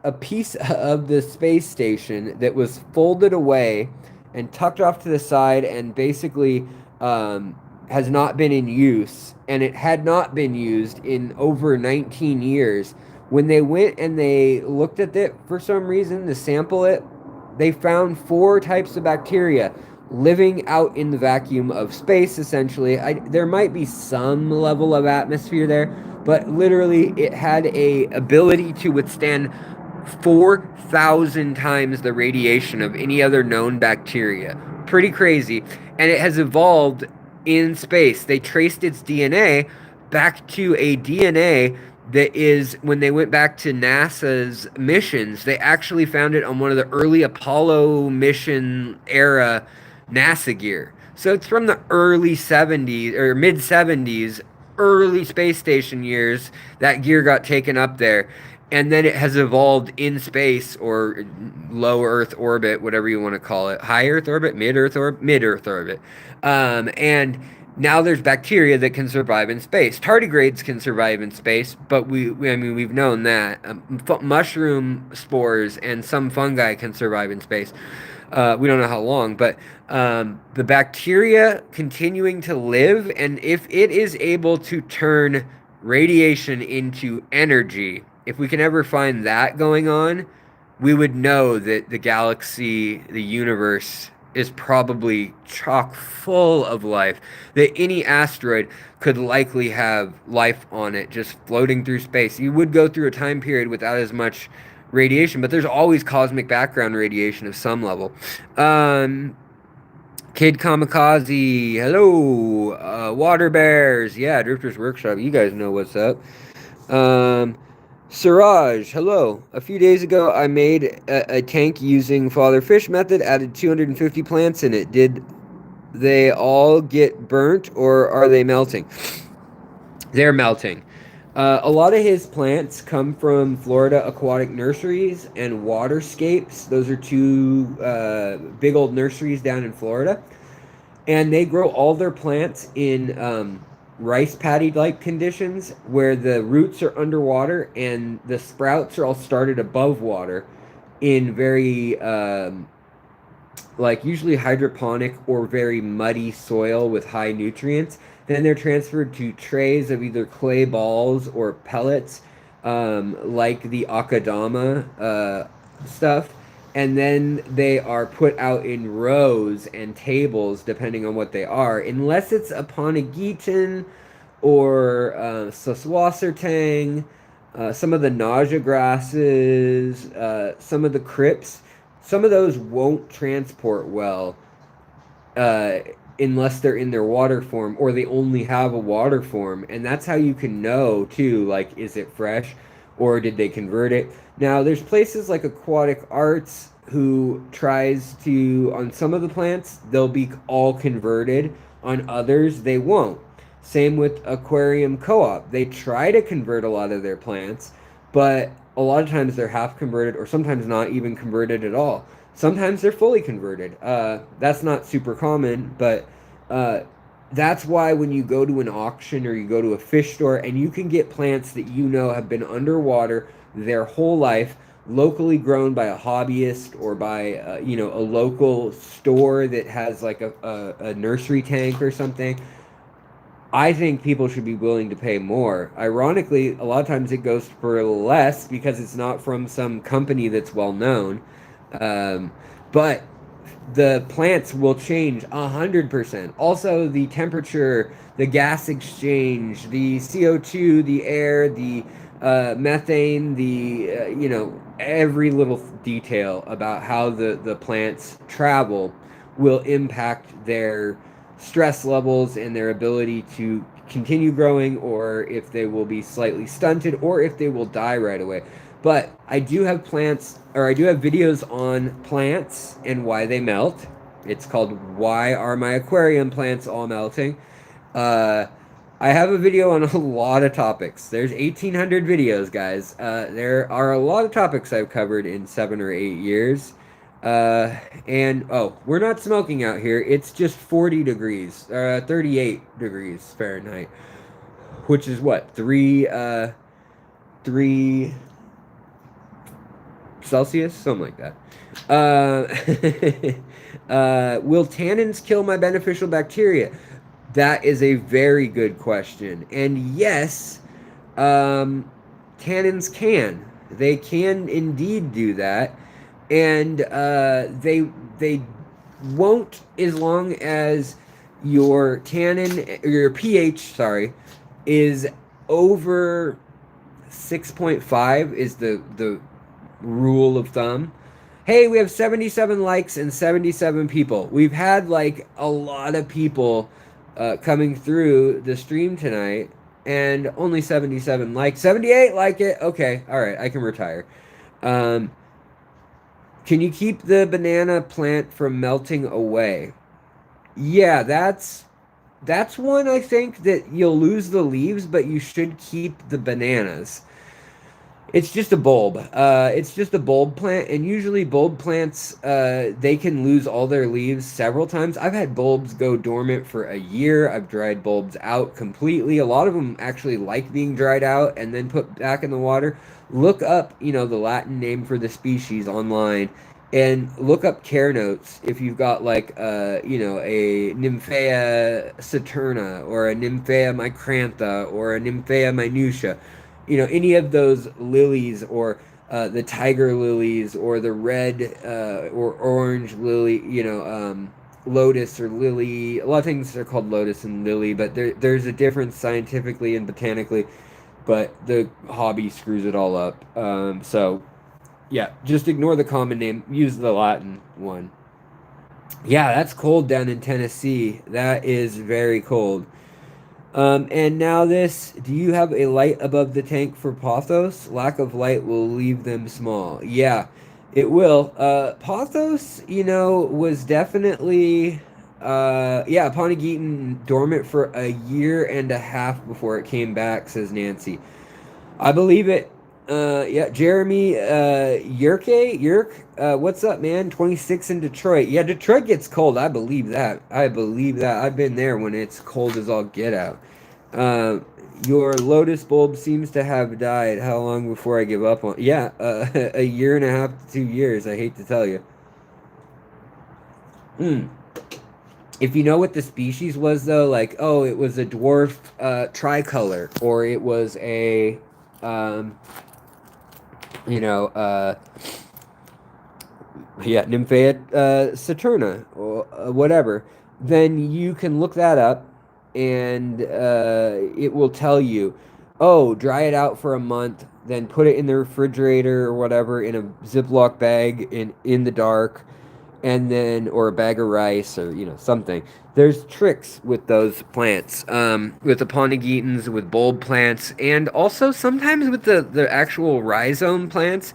a piece of the space station that was folded away and tucked off to the side and basically has not been in use, and it had not been used in over 19 years. When they went and they looked at it for some reason to sample it, they found 4 types of bacteria living out in the vacuum of space, essentially. There might be some level of atmosphere there, but literally it had a ability to withstand 4,000 times the radiation of any other known bacteria. Pretty crazy. And it has evolved in space. They traced its DNA back to a DNA that is, when they went back to NASA's missions, they actually found it on one of the early Apollo mission era NASA gear. So it's from the early 70s or mid 70s, early space station years. That gear got taken up there. and then it has evolved in space or low Earth orbit, whatever you want to call it, high Earth orbit, mid Earth orbit, and now there's bacteria that can survive in space. Tardigrades can survive in space, but I mean, we've known that mushroom spores and some fungi can survive in space. We don't know how long, but the bacteria continuing to live, and if it is able to turn radiation into energy, if we can ever find that going on, we would know that the galaxy, the universe, is probably chock full of life. That any asteroid could likely have life on it just floating through space. You would go through a time period without as much radiation, but there's always cosmic background radiation of some level. Kid Kamikaze, hello. Water Bears, yeah, Drifter's Workshop, you guys know what's up. Um, Siraj, hello. A few days ago, I made a tank using Father Fish method, added 250 plants in it. Did they all get burnt or are they melting? They're melting. A lot of his plants come from Florida Aquatic Nurseries and Waterscapes. Those are two big old nurseries down in Florida. And they grow all their plants in rice paddy-like conditions where the roots are underwater and the sprouts are all started above water in very like usually hydroponic or very muddy soil with high nutrients. Then they're transferred to trays of either clay balls or pellets, like the akadama stuff. And then they are put out in rows and tables, depending on what they are. Unless it's a Ponegitan or Saswassertang, some of the nausea grasses, some of the crypts, some of those won't transport well uh, unless they're in their water form or they only have a water form. And that's how you can know, too, like, is it fresh or did they convert it? Now, there's places like Aquatic Arts who tries to, on some of the plants, they'll be all converted. On others, they won't. Same with Aquarium Co-op. They try to convert a lot of their plants, but a lot of times they're half converted or sometimes not even converted at all. Sometimes they're fully converted. That's not super common, but uh, that's why when you go to an auction or you go to a fish store and you can get plants that you know have been underwater their whole life, locally grown by a hobbyist or by a local store that has like a nursery tank or something. I think people should be willing to pay more. Ironically, a lot of times it goes for less because it's not from some company that's well known. Um, but the plants will change 100%. Also, the temperature, the gas exchange, the CO2, the air, the methane, the every little detail about how the plants travel will impact their stress levels and their ability to continue growing, or if they will be slightly stunted, or if they will die right away. But I do have plants, or I do have videos on plants and why they melt. It's called Why Are My Aquarium Plants All Melting? Uh, I have a video on a lot of topics. There's 1,800 videos, guys. There are a lot of topics I've covered in 7 or 8 years. And oh, we're not smoking out here. It's just 40 degrees, 38 degrees Fahrenheit, which is what, three Celsius, something like that. Will tannins kill my beneficial bacteria? That is a very good question. And yes, tannins can. They can indeed do that. And they won't as long as your tannin, or your pH, sorry, is over 6.5 is the rule of thumb. Hey, we have 77 likes and 77 people. We've had like a lot of people coming through the stream tonight, and only 77 likes. 78 like it. Okay, all right, I can retire. Um, can you keep the banana plant from melting away? Yeah, that's one I think that you'll lose the leaves, but you should keep the bananas. It's just a bulb. It's just a bulb plant, and usually bulb plants, they can lose all their leaves several times. I've had bulbs go dormant for a year. I've dried bulbs out completely. A lot of them actually like being dried out and then put back in the water. Look up, the Latin name for the species online, and look up care notes if you've got like, a Nymphea saturna or a Nymphea micrantha or a Nymphea minutia, any of those lilies, or the tiger lilies, or the red or orange lily, lotus or lily. A lot of things are called lotus and lily, but there's a difference scientifically and botanically, but the hobby screws it all up. So, yeah, just ignore the common name, use the Latin one. Yeah, that's cold down in Tennessee. That is very cold. And now this, do you have a light above the tank for pothos? Lack of light will leave them small. Yeah, it will. Pothos, was definitely, yeah, Ponigeton dormant for a year and a half before it came back, says Nancy. I believe it. Yeah, Jeremy, Yerk, what's up, man? 26 in Detroit. Yeah, Detroit gets cold. I believe that. I believe that. I've been there when it's cold as all get out. Uh, your lotus bulb seems to have died. How long before I give up on? Yeah, a year and a half to 2 years. I hate to tell you. Hmm. If you know what the species was, though, like, oh, it was a dwarf tricolor, or it was a, um, you know, yeah, Nymphea saturna, or whatever, then you can look that up, and it will tell you, oh, dry it out for a month, then put it in the refrigerator or whatever in a Ziploc bag in the dark, and then, or a bag of rice, or something. There's tricks with those plants, with the Ponegetons, with bulb plants, and also sometimes with the actual rhizome plants.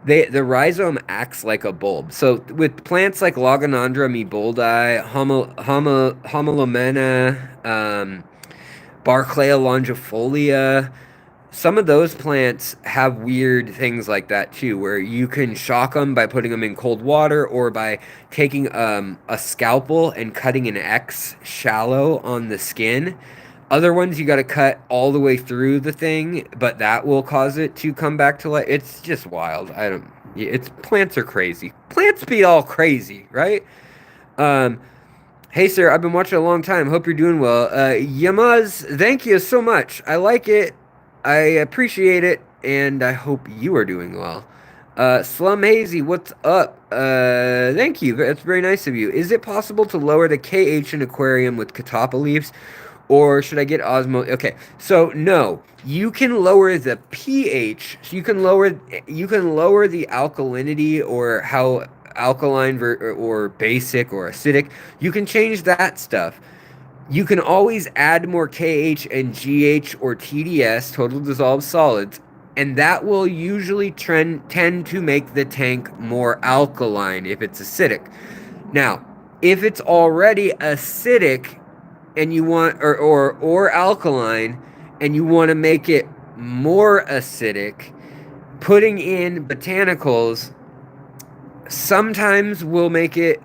The rhizome acts like a bulb. So with plants like Logonandra meboldi, Homolomena, Barclaya longifolia, some of those plants have weird things like that too, where you can shock them by putting them in cold water, or by taking a scalpel and cutting an X shallow on the skin. Other ones you got to cut all the way through the thing, but that will cause it to come back to life. It's just wild. I don't. It's plants are crazy. Plants be all crazy, right? Um, Hey, sir, I've been watching a long time. Hope you're doing well. Yamaz, thank you so much. I like it. I appreciate it. And I hope you are doing well. Slum Hazy, what's up? Thank you. That's very nice of you. Is it possible to lower the KH in aquarium with catappa leaves? Or should I get Osmo? Okay, so no, you can lower the pH. So you can lower the alkalinity, or how alkaline or basic or acidic. You can change that stuff. You can always add more KH and GH or TDS, total dissolved solids, and that will usually tend to make the tank more alkaline if it's acidic. Now, if it's already acidic and you want, or alkaline, and you want to make it more acidic, putting in botanicals sometimes will make it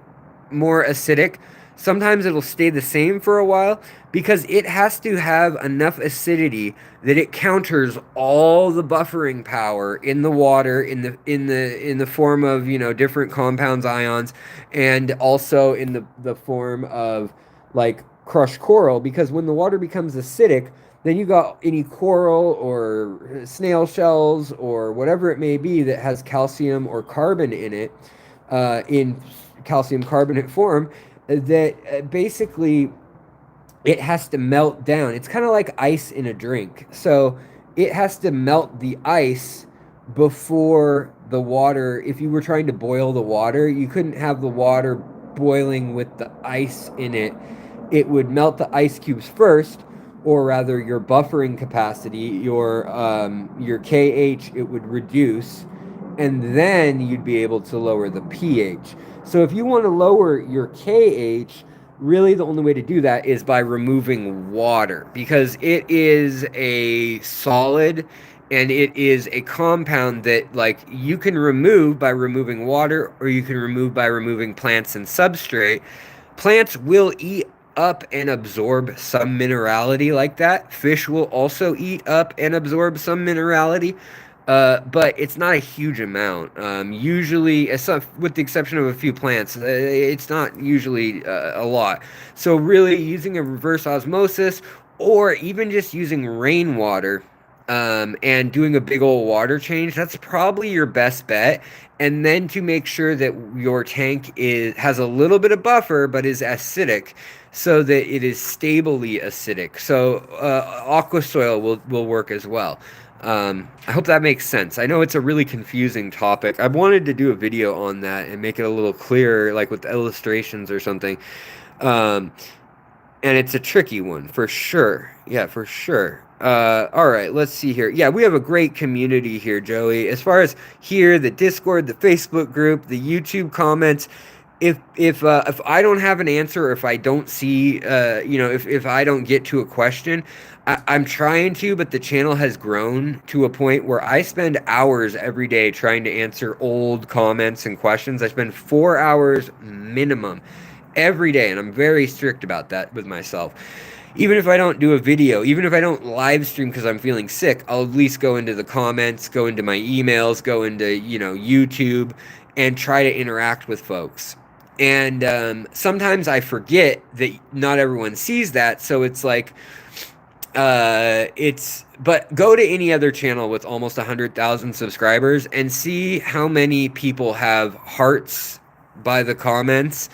more acidic. Sometimes it'll stay the same for a while, because it has to have enough acidity that it counters all the buffering power in the water, in the form of, different compounds, ions, and also in the form of, like, crushed coral. Because when the water becomes acidic, then you got any coral or snail shells or whatever it may be that has calcium or carbon in it, in calcium carbonate form, that basically it has to melt down. It's kind of like ice in a drink. So it has to melt the ice before the water. If you were trying to boil the water, you couldn't have the water boiling with the ice in it. It would melt the ice cubes first, or rather your buffering capacity, your KH, it would reduce, and then you'd be able to lower the pH. So if you want to lower your KH, really the only way to do that is by removing water, because it is a solid, and it is a compound that like you can remove by removing water, or you can remove by removing plants and substrate. Plants will eat up and absorb some minerality like that. Fish will also eat up and absorb some minerality, but it's not a huge amount. Usually, with the exception of a few plants, it's not usually a lot. So, really, using a reverse osmosis or even just using rainwater and doing a big old water change, that's probably your best bet. And then to make sure that your tank has a little bit of buffer but is acidic, so that it is stably acidic. So aqua soil will work as well. I hope that makes sense. I know it's a really confusing topic. I wanted to do a video on that and make it a little clearer, like with illustrations or something. Um, and it's a tricky one for sure. Yeah, for sure. All right, let's see here. Yeah, we have a great community here, Joey. As far as here, the Discord, the Facebook group, the YouTube comments. If I don't have an answer, or if I don't see, if I don't get to a question, I'm trying to, but the channel has grown to a point where I spend hours every day trying to answer old comments and questions. I spend 4 hours minimum every day, and I'm very strict about that with myself. Even if I don't do a video, even if I don't live stream because I'm feeling sick, I'll at least go into the comments, go into my emails, go into, YouTube, and try to interact with folks. And sometimes I forget that not everyone sees that, so it's like, but go to any other channel with almost 100,000 subscribers and see how many people have hearts by the comments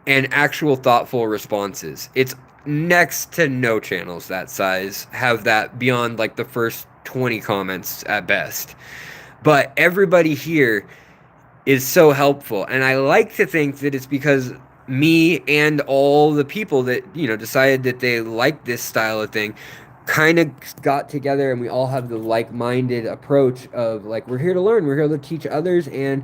and actual thoughtful responses. It's next to no channels that size have that beyond like the first 20 comments at best. But everybody here is so helpful, and I like to think that it's because me and all the people that decided that they like this style of thing kind of got together, and we all have the like-minded approach of like, we're here to learn, we're here to teach others. And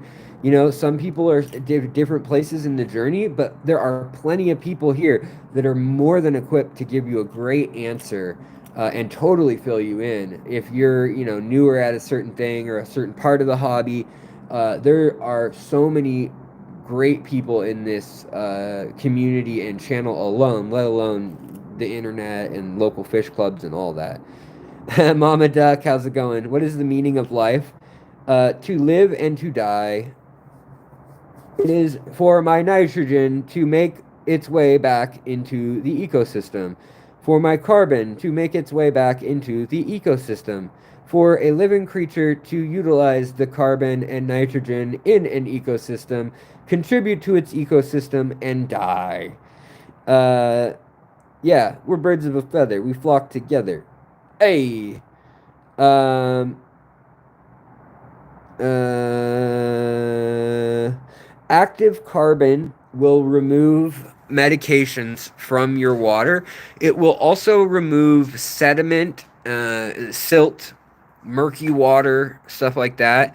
some people are at different places in the journey, but there are plenty of people here that are more than equipped to give you a great answer, and totally fill you in if you're newer at a certain thing or a certain part of the hobby. There are so many great people in this community and channel alone, let alone the internet and local fish clubs and all that. Mama Duck, how's it going? What is the meaning of life? To live and to die. It is for my nitrogen to make its way back into the ecosystem, for my carbon to make its way back into the ecosystem, for a living creature to utilize the carbon and nitrogen in an ecosystem, contribute to its ecosystem, and die. Yeah, we're birds of a feather. We flock together. Hey. Um. Active carbon will remove medications from your water. It will also remove sediment, silt, murky water, stuff like that.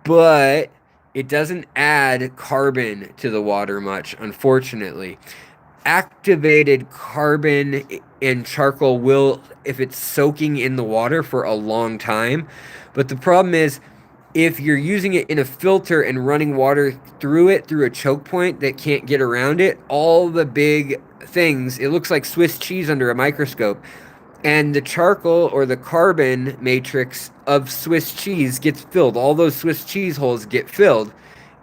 But it doesn't add carbon to the water much, unfortunately. Activated carbon and charcoal will, if it's soaking in the water for a long time. But the problem is, if you're using it in a filter and running water through it through a choke point that can't get around it, all the big things, it looks like Swiss cheese under a microscope. And the charcoal or the carbon matrix of Swiss cheese gets filled. All those Swiss cheese holes get filled.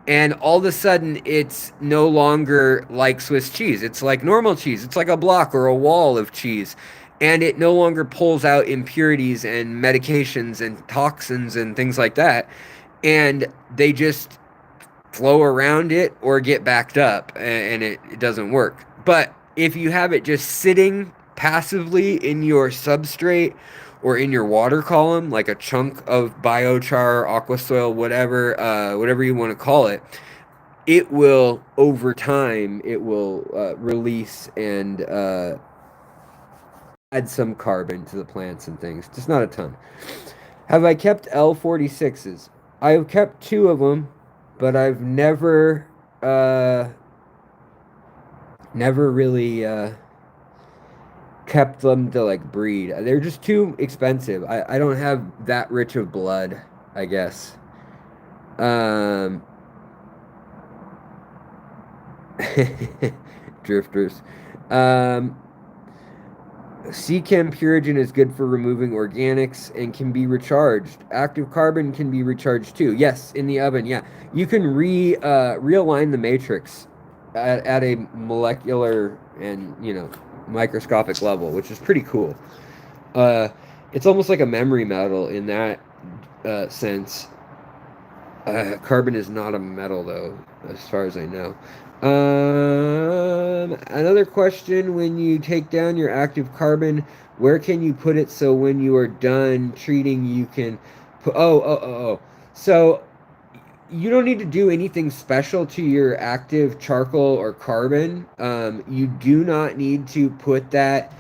And all of a sudden, it's no longer like Swiss cheese. It's like normal cheese. It's like a block or a wall of cheese. And it no longer pulls out impurities and medications and toxins and things like that. And they just flow around it or get backed up, and it doesn't work. But if you have it just sitting passively in your substrate or in your water column, like a chunk of biochar, aqua soil, whatever you want to call it, it will, over time, it will release and add some carbon to the plants and things. Just not a ton. Have I kept L46s? I've kept 2 of them, but I've never really kept them to like breed. They're just too expensive. I don't have that rich of blood, I guess. Um, drifters. Um, Chem Purigen is good for removing organics and can be recharged. Active carbon can be recharged too. Yes, in the oven. Yeah, you can realign the matrix at a molecular and microscopic level, which is pretty cool. Uh, it's almost like a memory metal in that sense. Carbon is not a metal, though, as far as I know. Another question: when you take down your active carbon, where can you put it so when you are done treating, you can put? Oh. So you don't need to do anything special to your active charcoal or carbon. You do not need to put that.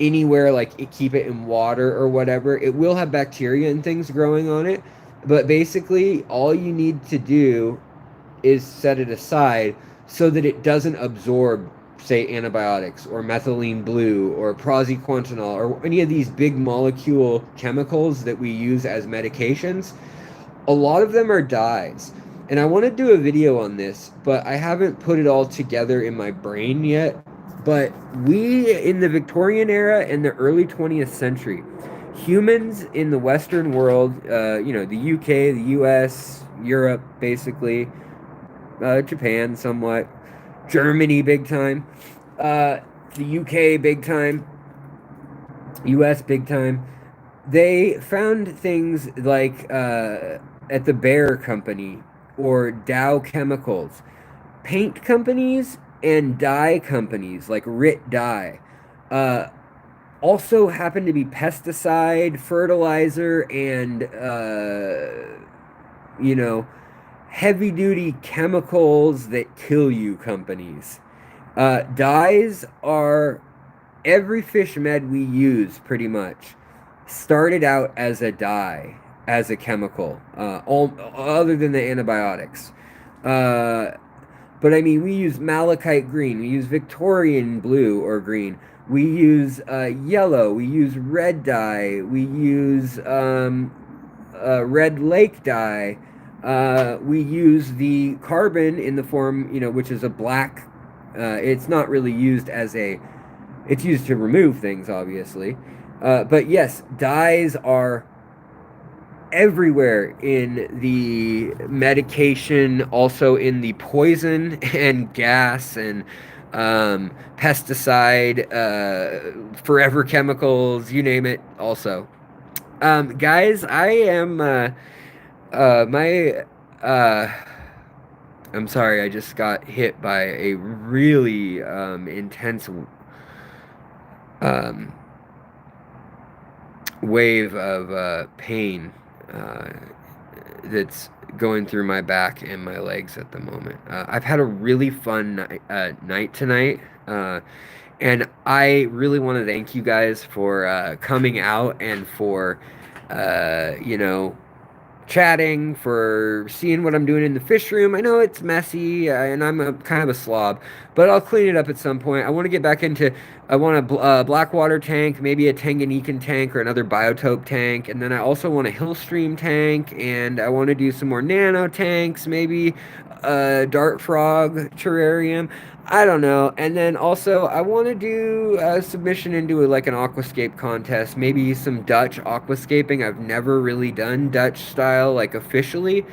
Anywhere like keep it in water or whatever. It will have bacteria and things growing on it, but basically all you need to do is set it aside so that it doesn't absorb, say, antibiotics or methylene blue or praziquantel or any of these big molecule chemicals that we use as medications. A lot of them are dyes. And I want to do a video on this, but I haven't put it all together in my brain yet. But we, in the Victorian era and the early 20th century, humans in the Western world, the UK, the US, Europe, basically, Japan, somewhat, Germany, big time, the UK, big time, US, big time, they found things like at the Bear Company or Dow Chemicals, paint companies and dye companies like RIT Dye uh, also happen to be pesticide, fertilizer, and you know, heavy duty chemicals that kill you companies. Dyes are every fish med we use pretty much started out as a dye, as a chemical, all other than the antibiotics. Uh, but I mean, we use malachite green, we use Victorian blue or green, we use yellow, we use red dye, we use red lake dye. We use the carbon in the form, which is a black. It's not really used as a. It's used to remove things, obviously. But yes, dyes are everywhere in the medication, also in the poison and gas and pesticide, forever chemicals, you name it, also. Guys, I am my I'm sorry, I just got hit by a really intense um, wave of pain that's going through my back and my legs at the moment. I've had a really fun night tonight, and I really want to thank you guys for coming out and for, you know, chatting, for seeing what I'm doing in the fish room. I know it's messy, and I'm a kind of a slob, but I'll clean it up at some point. I want to get back into. I want a black water tank, maybe a Tanganyikan tank or another biotope tank, and then I also want a Hillstream tank, and I want to do some more nano tanks, maybe a dart frog terrarium. I don't know. And then also, I want to do a submission into like an aquascape contest, maybe some Dutch aquascaping. I've never really done Dutch style like officially,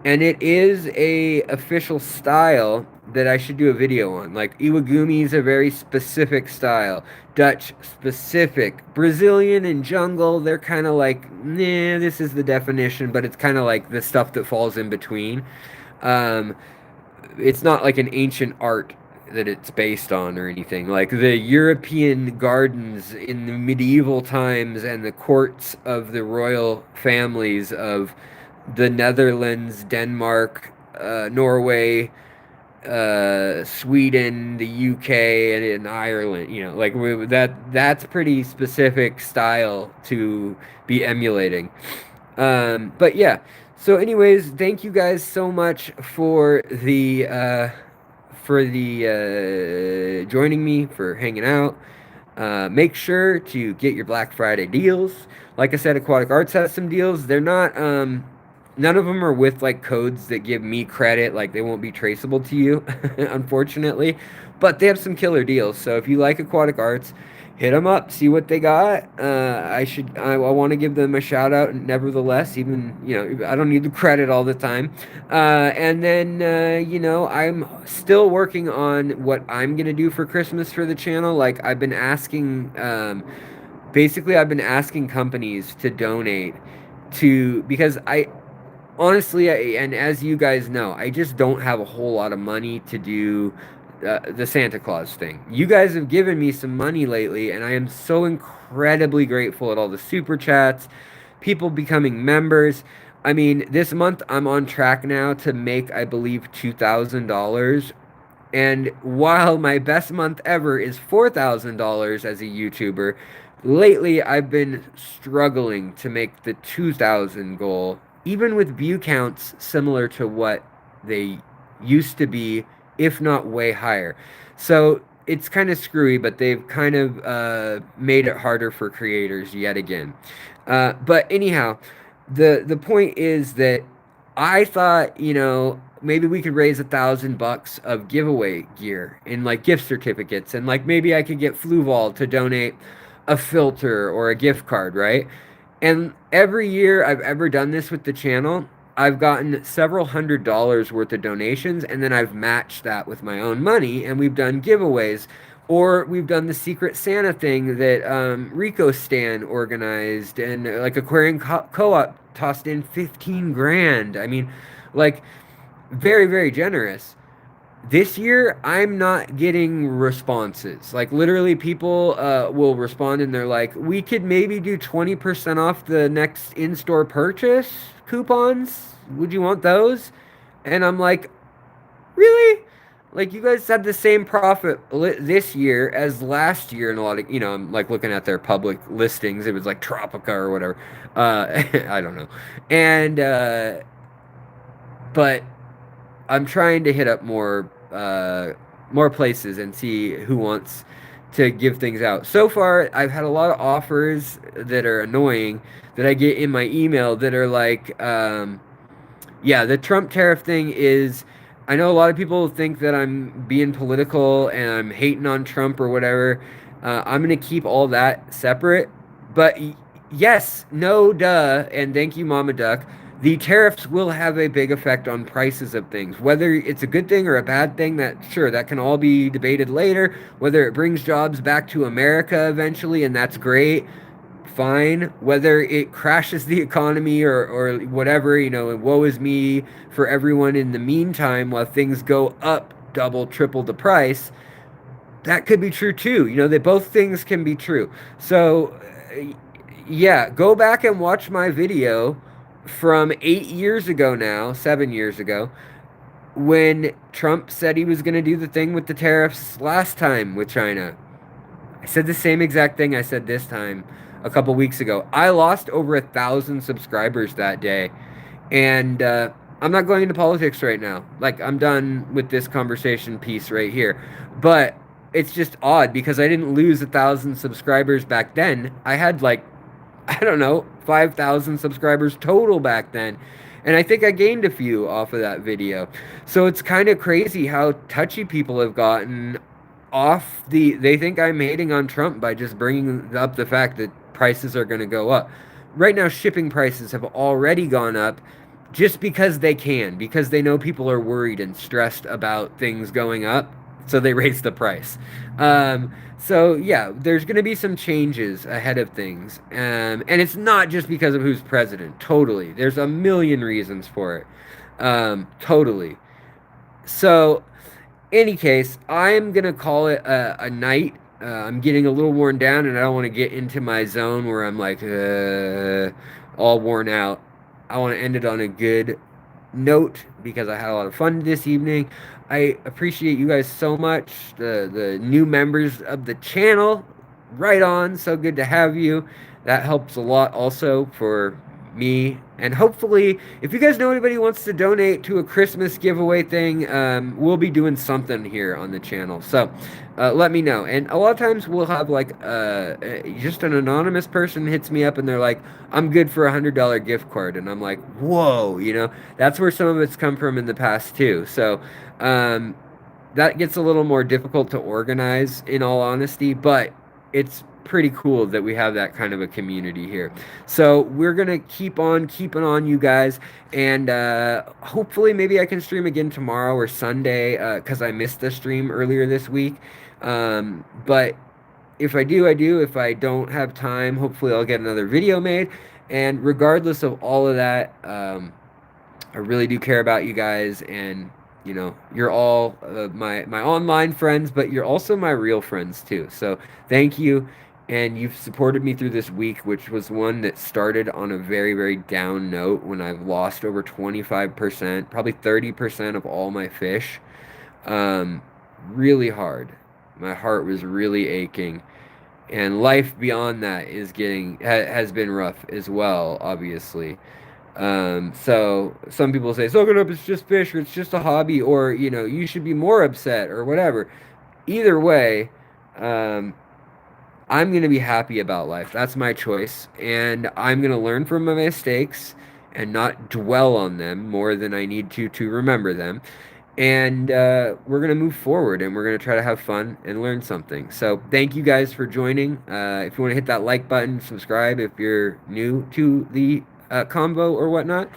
and it is a official style that I should do a video on. Like Iwagumi is a very specific style, Dutch specific, Brazilian and jungle. They're kind of like, nah, this is the definition, but it's kind of like the stuff that falls in between. Um, it's not like an ancient art that it's based on or anything. Like the European gardens in the medieval times and the courts of the royal families of the Netherlands, Denmark, Norway, Sweden, the UK, and Ireland. Like that's pretty specific style to be emulating. But yeah. So, anyways, thank you guys so much for the joining me, for hanging out. Make sure to get your Black Friday deals. Like I said, Aquatic Arts has some deals. They're not, none of them are with like codes that give me credit. Like they won't be traceable to you, unfortunately. But they have some killer deals. So if you like Aquatic Arts, hit them up, see what they got. I want to give them a shout out, nevertheless, even, I don't need the credit all the time. And then, I'm still working on what I'm going to do for Christmas for the channel. Like, I've been asking, basically, I've been asking companies to donate because honestly, and as you guys know, I just don't have a whole lot of money to do the Santa Claus thing. You guys have given me some money lately, and I am so incredibly grateful at all the super chats, people becoming members. I mean, this month I'm on track now to make, I believe, $2,000. And while my best month ever is $4,000 as a YouTuber, lately I've been struggling to make the 2,000 goal, even with view counts similar to what they used to be, if not way higher. So it's kind of screwy, but they've kind of made it harder for creators yet again. But anyhow, the point is that I thought, maybe we could raise $1,000 of giveaway gear and like gift certificates, and like maybe I could get Fluval to donate a filter or a gift card, right? And every year I've ever done this with the channel, I've gotten several $100s worth of donations, and then I've matched that with my own money, and we've done giveaways. Or we've done the Secret Santa thing that Rico Stan organized, and like Aquarium Co-op tossed in 15 grand. I mean, like, very, very generous. This year, I'm not getting responses. Like, literally, people will respond and they're like, we could maybe do 20% off the next in-store purchase coupons. Would you want those? And I'm like, really? Like, you guys had the same profit this year as last year, and a lot of, I'm like looking at their public listings. It was like Tropica or whatever. I don't know. And, but I'm trying to hit up more places and see who wants to give things out. So far, I've had a lot of offers that are annoying that I get in my email that are like, yeah, the Trump tariff thing is. I know a lot of people think that I'm being political and I'm hating on Trump or whatever. I'm going to keep all that separate. But yes, no, duh, and thank you, Mama Duck. The tariffs will have a big effect on prices of things. Whether it's a good thing or a bad thing, that can all be debated later. Whether it brings jobs back to America eventually, and that's great, fine. Whether it crashes the economy or whatever, and woe is me for everyone in the meantime while things go up double, triple the price, that could be true too. That both things can be true. So, yeah, go back and watch my video from 8 years ago now, 7 years ago, when Trump said he was going to do the thing with the tariffs last time with China. I said the same exact thing I said this time a couple weeks ago. I lost over 1,000 subscribers that day, and I'm not going into politics right now. Like, I'm done with this conversation piece right here. But it's just odd because I didn't lose 1,000 subscribers back then. I had like, I don't know, 5,000 subscribers total back then. And I think I gained a few off of that video. So it's kind of crazy how touchy people have gotten off they think I'm hating on Trump by just bringing up the fact that prices are going to go up. Right now, shipping prices have already gone up just because because they know people are worried and stressed about things going up. So they raise the price. So yeah, there's going to be some changes ahead of things. And it's not just because of who's president. Totally. There's a million reasons for it. Totally. So, any case, I'm going to call it a night. I'm getting a little worn down, and I don't want to get into my zone where I'm like all worn out. I want to end it on a good note because I had a lot of fun this evening. I appreciate you guys so much. The new members of the channel, right on. So good to have you. That helps a lot also for me, and hopefully, if you guys know anybody who wants to donate to a Christmas giveaway thing, we'll be doing something here on the channel. So let me know. And a lot of times we'll have like just an anonymous person hits me up and they're like, I'm good for $100 gift card. And I'm like, whoa, that's where some of it's come from in the past too. So um, that gets a little more difficult to organize in all honesty, but it's pretty cool that we have that kind of a community here. So we're gonna keep on keeping on, you guys, and hopefully maybe I can stream again tomorrow or Sunday because I missed the stream earlier this week. But if I do, I do. If I don't have time, hopefully I'll get another video made. And regardless of all of that, I really do care about you guys, and you're all my online friends, but you're also my real friends too. So thank you, and you've supported me through this week, which was one that started on a very, very down note when I've lost over 25%, probably 30% of all my fish. Um, really hard. My heart was really aching, and life beyond that is has been rough as well, obviously. So some people say, soak it up, it's just fish, or it's just a hobby, or, you should be more upset, or whatever. Either way, um, I'm going to be happy about life. That's my choice. And I'm going to learn from my mistakes and not dwell on them more than I need to remember them. And we're going to move forward and we're going to try to have fun and learn something. So thank you guys for joining. If you want to hit that like button, subscribe if you're new to the convo or whatnot.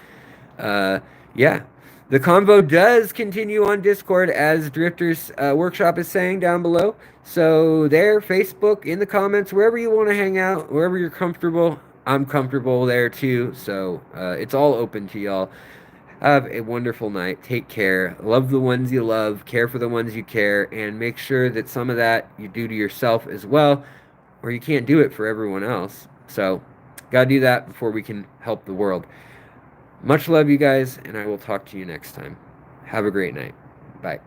Uh, yeah. The convo does continue on Discord, as Drifter's Workshop is saying down below. So there, Facebook, in the comments, wherever you want to hang out, wherever you're comfortable, I'm comfortable there too. So it's all open to y'all. Have a wonderful night. Take care. Love the ones you love. Care for the ones you care. And make sure that some of that you do to yourself as well, or you can't do it for everyone else. So, gotta do that before we can help the world. Much love, you guys, and I will talk to you next time. Have a great night. Bye.